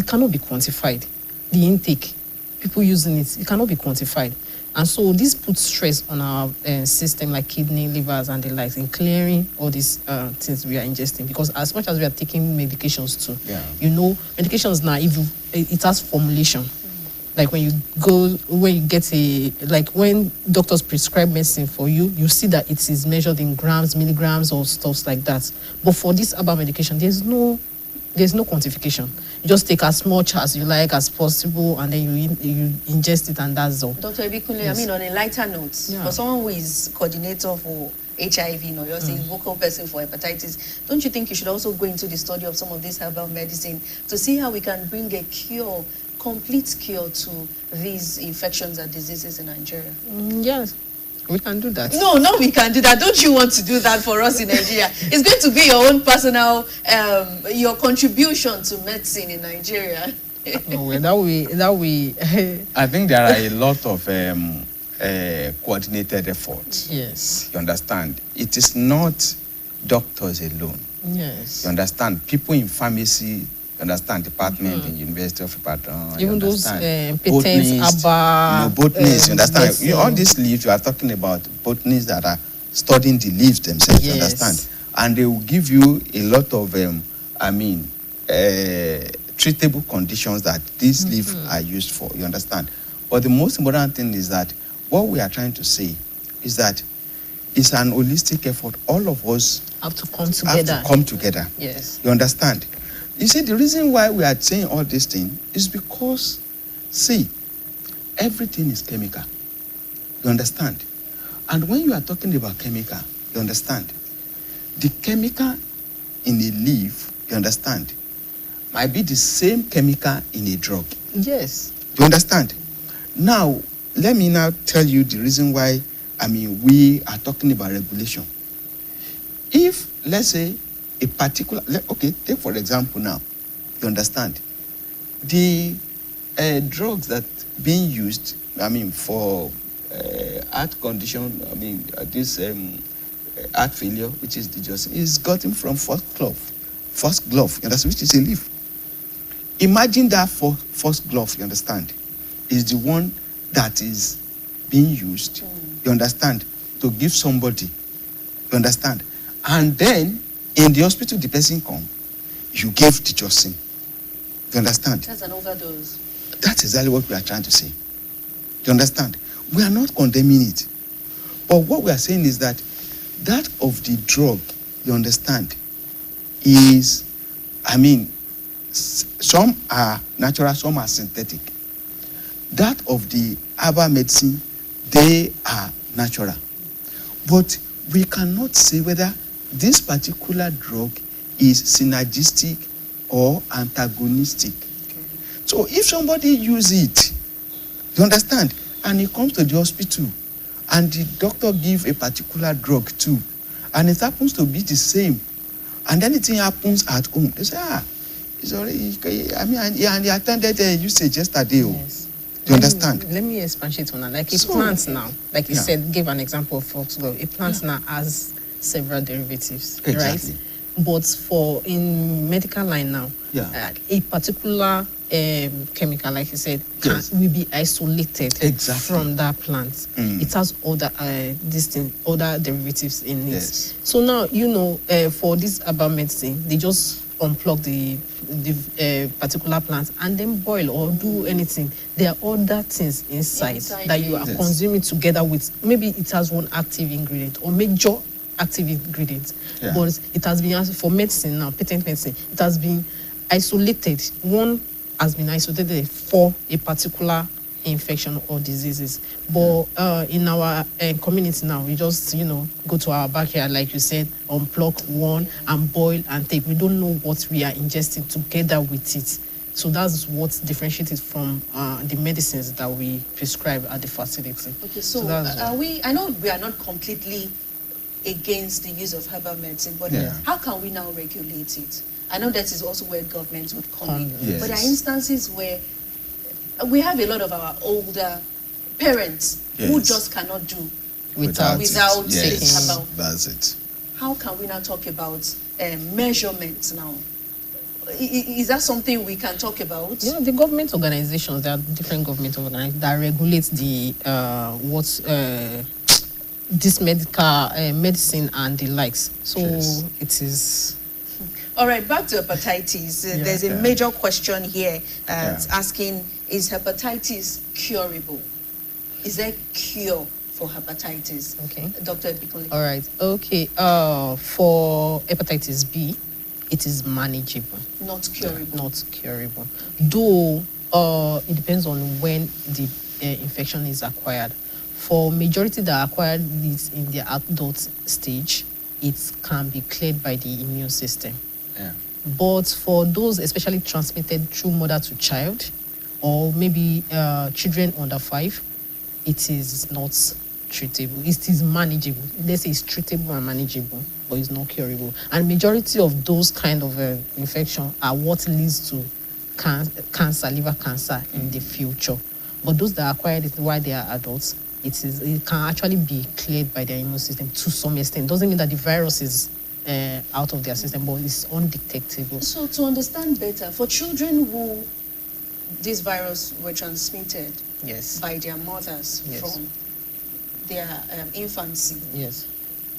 [SPEAKER 10] cannot be quantified. The intake, people using it cannot be quantified. And so this puts stress on our system, like kidney, livers, and the likes, in clearing all these things we are ingesting. Because as much as we are taking medications too, you know, medications now, it has formulation. Like when you get when doctors prescribe medicine for you, you see that it is measured in grams, milligrams, or stuff like that. But for this herbal medication, there's no quantification. You just take as much as you like as possible, and then you ingest it, and that's all.
[SPEAKER 1] Dr. Ebikunle,
[SPEAKER 10] Yes.
[SPEAKER 1] I mean, on a lighter note, for someone who is coordinator for HIV, or you're saying vocal person for hepatitis, don't you think you should also go into the study of some of this herbal medicine to see how we can bring a cure, complete cure to these infections and diseases in Nigeria?
[SPEAKER 10] Yes, we can do that.
[SPEAKER 1] No, we can do that. Don't you want to do that for us in Nigeria? It's going to be your own personal, your contribution to medicine in Nigeria.
[SPEAKER 10] No, that we.
[SPEAKER 3] I think there are a lot of coordinated efforts.
[SPEAKER 10] Yes.
[SPEAKER 3] You understand? It is not doctors alone.
[SPEAKER 10] Yes.
[SPEAKER 3] You understand? People in pharmacy, you understand, department in University of Ibadan.
[SPEAKER 10] Even those
[SPEAKER 3] botanists,
[SPEAKER 10] patents,
[SPEAKER 3] botanists, you understand?
[SPEAKER 10] medicine.
[SPEAKER 3] All these leaves, you are talking about botanists that are studying the leaves themselves, you
[SPEAKER 10] Yes.
[SPEAKER 3] understand? And they will give you a lot of, treatable conditions that these leaves are used for, you understand? But the most important thing is that what we are trying to say is that it's an holistic effort. All of us
[SPEAKER 10] have to come together. Yes.
[SPEAKER 3] You understand? You see, the reason why we are saying all these things is because, see, everything is chemical. You understand? And when you are talking about chemical, you understand? The chemical in a leaf, you understand, might be the same chemical in a drug.
[SPEAKER 10] Yes.
[SPEAKER 3] You understand? Now, let me now tell you the reason why, we are talking about regulation. If, let's say, a particular, take for example now, you understand, the drugs that being used, for heart condition, this heart failure, which is digoxin, is gotten from foxglove. first glove, you understand, which is a leaf. Imagine that first glove, you understand, is the one that is being used, you understand, to give somebody, you understand. And then in the hospital, the person come, you gave the Johnson. You understand?
[SPEAKER 1] That's an overdose.
[SPEAKER 3] That's exactly what we are trying to say. You understand? We are not condemning it. But what we are saying is that of the drug, you understand, is, some are natural, some are synthetic. That of the herbal medicine, they are natural. But we cannot say whether this particular drug is synergistic or antagonistic. So if somebody uses it, you understand, and he comes to the hospital and the doctor gives a particular drug too, and it happens to be the same, and anything happens at home, they say, it's already, and he attended a usage yesterday.
[SPEAKER 10] Yes.
[SPEAKER 3] Do you understand?
[SPEAKER 10] Let me expatiate on that. Like a plant now, like you said, give an example of foxglove. A plant now has several derivatives,
[SPEAKER 3] Exactly.
[SPEAKER 10] right? But in medical line now, a particular chemical, like you said, will be isolated from that plant. It has other other derivatives in it. So now, for this herbal medicine, they just unplug the particular plant and then boil or do anything. There are other things inside that you are consuming together with. Maybe it has one active ingredient or major active ingredient, but it has been, for medicine now, patent medicine, it has been isolated. One has been isolated for a particular infection or diseases. But in our community now, we just, go to our backyard, like you said, unplug one and boil and take. We don't know what we are ingesting together with it. So that's what differentiates it from the medicines that we prescribe at the facility.
[SPEAKER 1] Okay, so I know we are not completely against the use of herbal medicine, but how can we now regulate it? I know that is also where government would come in. Yes. But there are instances where we have a lot of our older parents who just cannot do without taking herbal.
[SPEAKER 3] That's it.
[SPEAKER 1] How can we now talk about measurements now? Is that something we can talk about?
[SPEAKER 10] The government organizations, there are different government organizations that regulate the this medicine and the likes. So it is.
[SPEAKER 1] All right, back to hepatitis. There's a major question here asking, is hepatitis curable? Is there cure for hepatitis?
[SPEAKER 10] Okay.
[SPEAKER 1] Dr. Epikole.
[SPEAKER 10] All right. Okay. For hepatitis B, it is manageable.
[SPEAKER 1] Not curable.
[SPEAKER 10] Not curable. Though it depends on when the infection is acquired. For majority that acquired this in the adult stage, it can be cleared by the immune system. But for those especially transmitted through mother to child, or maybe children under 5, it is not treatable. It is manageable. They say it's treatable and manageable, but it's not curable. And majority of those kind of infection are what leads to cancer, liver cancer in the future. But those that acquired it while they are adults, it can actually be cleared by their immune system to some extent. Doesn't mean that the virus is out of their system, but it's undetectable.
[SPEAKER 1] So to understand better, for children who this virus were transmitted by their mothers from their infancy,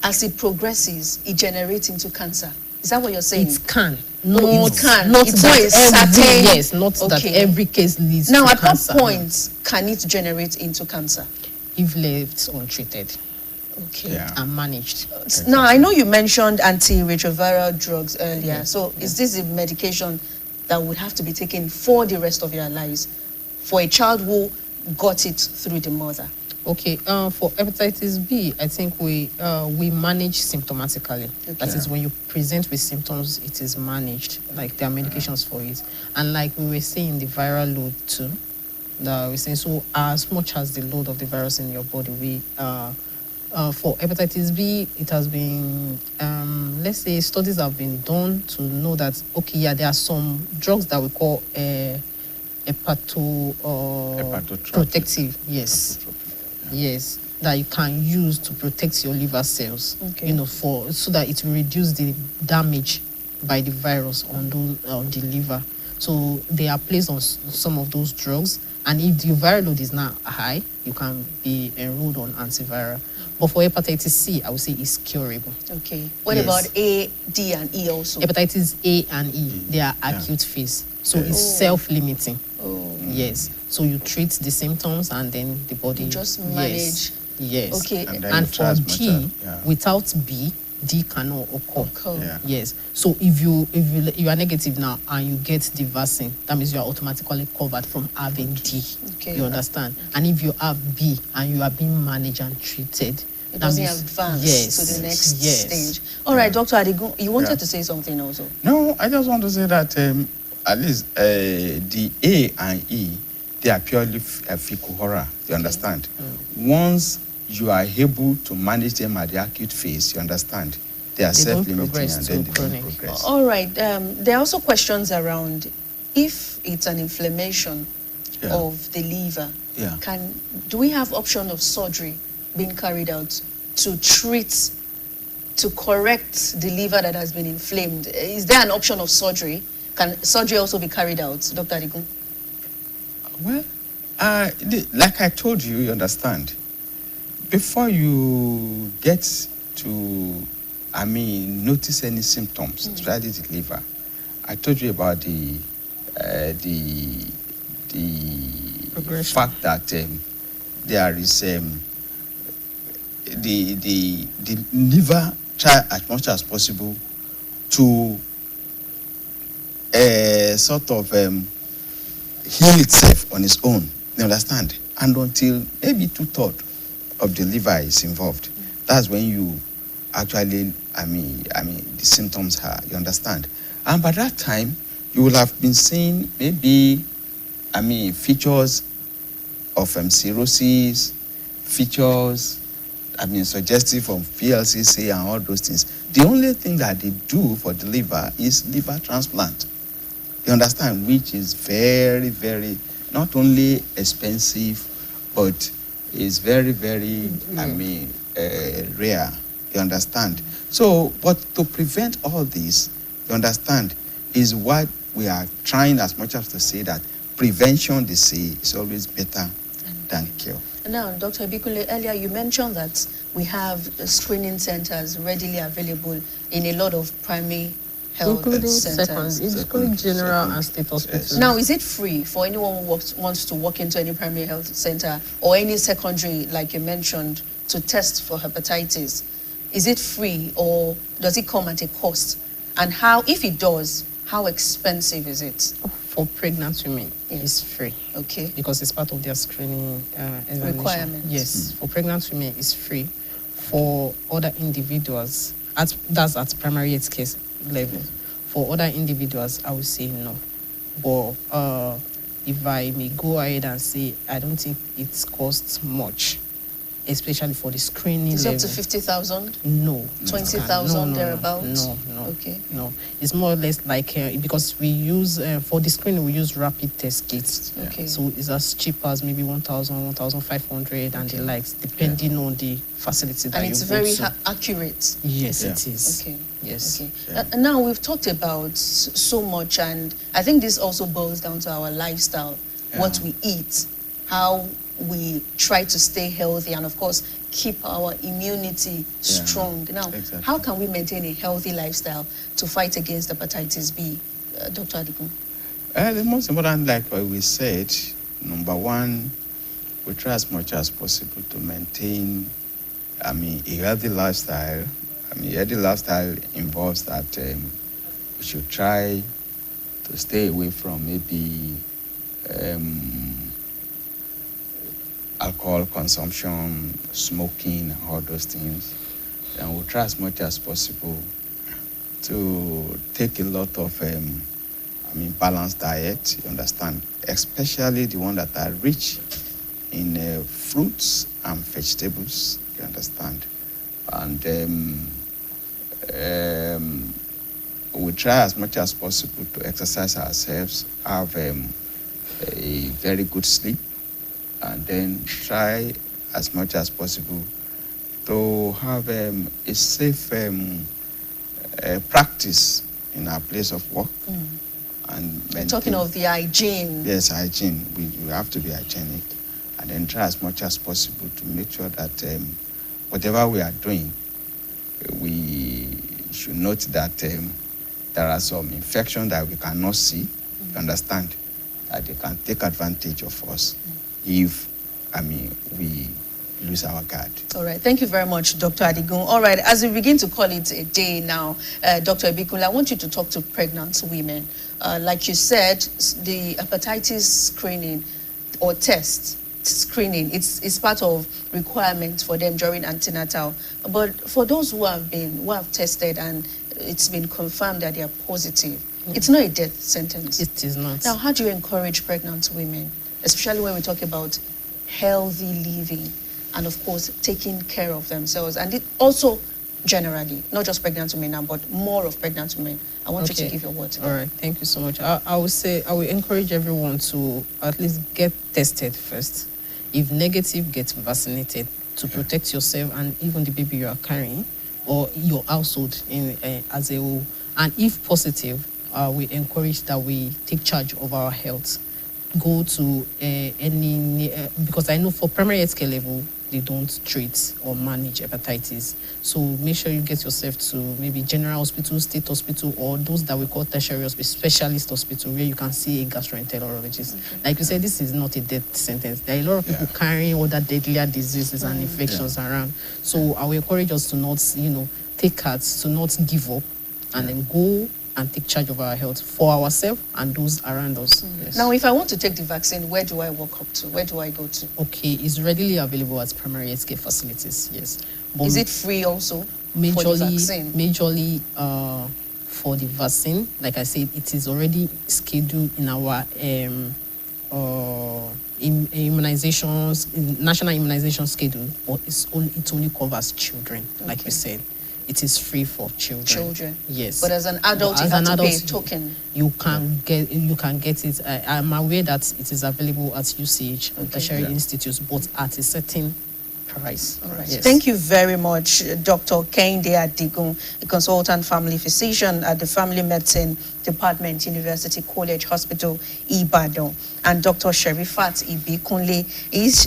[SPEAKER 1] as it progresses, it generates into cancer. Is that what you're saying?
[SPEAKER 10] It can.
[SPEAKER 1] Not that
[SPEAKER 10] every case leads
[SPEAKER 1] to
[SPEAKER 10] cancer.
[SPEAKER 1] Now, at what point can it generate into cancer?
[SPEAKER 10] If left untreated. And managed.
[SPEAKER 1] Now, I know you mentioned antiretroviral drugs earlier. So is this a medication that would have to be taken for the rest of your lives for a child who got it through the mother?
[SPEAKER 10] Okay, for hepatitis B, I think we manage symptomatically. That is, when you present with symptoms, it is managed. Like, there are medications for it. And like we were saying, the viral load too. We're saying, so as much as the load of the virus in your body, we for hepatitis B, it has been, let's say, studies have been done to know that, there are some drugs that we call hepatoprotective. Yes, that you can use to protect your liver cells. So that it will reduce the damage by the virus on the liver. So they are placed on some of those drugs, and if the viral load is not high, you can be enrolled on antiviral. But for hepatitis C, I would say it's curable.
[SPEAKER 1] Okay. What
[SPEAKER 10] Yes.
[SPEAKER 1] about A, D, and E also?
[SPEAKER 10] Hepatitis A and E, they are acute phase. So it's self-limiting.
[SPEAKER 1] Oh.
[SPEAKER 10] Yes. So you treat the symptoms and then the body
[SPEAKER 1] You just manage.
[SPEAKER 10] Yes.
[SPEAKER 1] Okay.
[SPEAKER 10] And for D, without B, D cannot occur.
[SPEAKER 3] Yeah.
[SPEAKER 10] Yes. So if you are negative now and you get the vaccine, that means you are automatically covered from having D.
[SPEAKER 1] Okay.
[SPEAKER 10] You understand? And if you have B and you are being managed and treated,
[SPEAKER 1] It
[SPEAKER 10] that
[SPEAKER 1] doesn't
[SPEAKER 10] means-
[SPEAKER 1] advance
[SPEAKER 10] yes,
[SPEAKER 1] to the next
[SPEAKER 10] yes.
[SPEAKER 1] stage. All right, Dr. Adigun, you wanted to say something also.
[SPEAKER 3] No, I just want to say that at least the A and E, they are purely fecal horror. You understand? Once you are able to manage them at the acute phase, you understand? They are
[SPEAKER 10] They don't
[SPEAKER 3] self-limiting
[SPEAKER 10] progress
[SPEAKER 3] and then
[SPEAKER 10] to
[SPEAKER 3] they don't
[SPEAKER 10] chronic.
[SPEAKER 3] progress.
[SPEAKER 1] All right. There are also questions around if it's an inflammation
[SPEAKER 3] Yeah.
[SPEAKER 1] of the liver.
[SPEAKER 3] Yeah.
[SPEAKER 1] Do we have option of surgery being carried out to treat, to correct the liver that has been inflamed? Is there an option of surgery? Can surgery also be carried out, Dr. Adigun?
[SPEAKER 3] Well, like I told you, you understand, before you get to, notice any symptoms, especially the liver, I told you about the
[SPEAKER 10] Progression.
[SPEAKER 3] fact that there is the liver try as much as possible to sort of heal itself on its own. You understand? And until maybe 2/3 of the liver is involved, that's when you actually, the symptoms are. You understand? And by that time, you will have been seeing maybe, features of cirrhosis, features, suggestive of PLCC and all those things. The only thing that they do for the liver is liver transplant. You understand? Which is very, very, not only expensive, but is very, very, rare. You understand? So, but to prevent all this, you understand, is what we are trying as much as to say that prevention, they say, is always better than cure.
[SPEAKER 1] Now, Dr. Bikule, earlier you mentioned that we have screening centers readily available in a lot of primary health
[SPEAKER 10] including
[SPEAKER 1] centers.
[SPEAKER 10] including general and state hospitals.
[SPEAKER 1] Now, is it free for anyone who wants to walk into any primary health center or any secondary, like you mentioned, to test for hepatitis? Is it free or does it come at a cost? And how, if it does, how expensive is it?
[SPEAKER 10] For pregnant women, it's free.
[SPEAKER 1] Okay.
[SPEAKER 10] Because it's part of their screening examination.
[SPEAKER 1] Requirement.
[SPEAKER 10] Yes, for pregnant women, it's free. For other individuals, that's at primary health care level. For other individuals, I would say no. But if I may go ahead and say, I don't think it costs much, especially for the screening
[SPEAKER 1] It's
[SPEAKER 10] level.
[SPEAKER 1] up to 50,000?
[SPEAKER 10] No.
[SPEAKER 1] 20,000 thereabouts?
[SPEAKER 10] No.
[SPEAKER 1] Okay.
[SPEAKER 10] No. It's more or less like, because we use, for the screening, we use rapid test kits.
[SPEAKER 1] Okay.
[SPEAKER 10] So it's as cheap as maybe 1,000, 1,500 and the likes, depending on the facility that
[SPEAKER 1] And
[SPEAKER 10] you
[SPEAKER 1] it's
[SPEAKER 10] go
[SPEAKER 1] very
[SPEAKER 10] to.
[SPEAKER 1] accurate.
[SPEAKER 10] Yes, it is.
[SPEAKER 1] Okay.
[SPEAKER 10] Yes.
[SPEAKER 1] Okay. Now we've talked about so much, and I think this also boils down to our lifestyle, what we eat, how we try to stay healthy, and of course keep our immunity strong. Now, how can we maintain a healthy lifestyle to fight against hepatitis B, Dr. Adigun?
[SPEAKER 3] The most important, like what we said, number one, we try as much as possible to maintain, a healthy lifestyle. A healthy lifestyle involves that we should try to stay away from maybe alcohol consumption, smoking, and all those things. And we'll try as much as possible to take a lot of, balanced diet, you understand, especially the one that are rich in fruits and vegetables, you understand. And we try as much as possible to exercise ourselves, have a very good sleep, and then try as much as possible to have a safe practice in our place of work. And
[SPEAKER 1] You're talking of the hygiene.
[SPEAKER 3] Yes, hygiene. We have to be hygienic, and then try as much as possible to make sure that whatever we are doing, we should note that there are some infections that we cannot see. You understand that they can take advantage of us if, we lose our guard.
[SPEAKER 1] All right. Thank you very much, Dr. Adigun. All right. As we begin to call it a day now, Dr. Ebikule, I want you to talk to pregnant women. Like you said, the hepatitis screening or test screening, it's part of requirements for them during antenatal. But for those who have tested and it's been confirmed that they are positive, it's not a death sentence.
[SPEAKER 10] It is not.
[SPEAKER 1] Now, how do you encourage pregnant women, especially when we talk about healthy living and, of course, taking care of themselves? And it also generally, not just pregnant women now, but more of pregnant women. I want you to give your word.
[SPEAKER 10] All right, thank you so much. I would say I will encourage everyone to at least get tested first. If negative, get vaccinated to protect yourself and even the baby you are carrying or your household as a whole. And if positive, we encourage that we take charge of our health. Go to because I know for primary health care level, they don't treat or manage hepatitis. So make sure you get yourself to maybe general hospital, state hospital, or those that we call tertiary hospital, specialist hospital, where you can see a gastroenterologist. Like you said, this is not a death sentence. There are a lot of people carrying other deadlier diseases and infections around. So I will encourage us to not, take heart, to not give up, and then go and take charge of our health for ourselves and those around us. Yes.
[SPEAKER 1] Now, if I want to take the vaccine, where do I walk up to? Where do I go to?
[SPEAKER 10] Okay, it's readily available at primary health care facilities, yes. But
[SPEAKER 1] is it free also for the vaccine?
[SPEAKER 10] Majorly for the vaccine, like I said, it is already scheduled in our immunizations, national immunization schedule, but it only covers children, like you said. It is free for children.
[SPEAKER 1] Yes. But as an adult, you have to pay a token.
[SPEAKER 10] You can get it. I'm aware that it is available at UCH, tertiary institutes, but at a certain price.
[SPEAKER 1] All right. Yes. Thank you very much, Dr. Kehinde Adigun, a consultant family physician at the Family Medicine Department, University College Hospital, Ibadan, and Dr. Sherifat Ibikunle.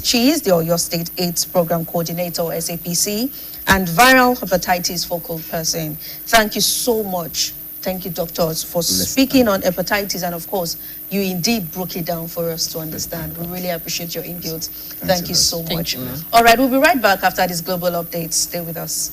[SPEAKER 1] She is the Oyo State AIDS Program Coordinator, SAPC, and viral hepatitis focal person. Thank you so much. Thank you, doctors, for speaking on hepatitis. And of course, you indeed broke it down for us to understand. We really appreciate your input. Thank you so much. All right, we'll be right back after this global update. Stay with us.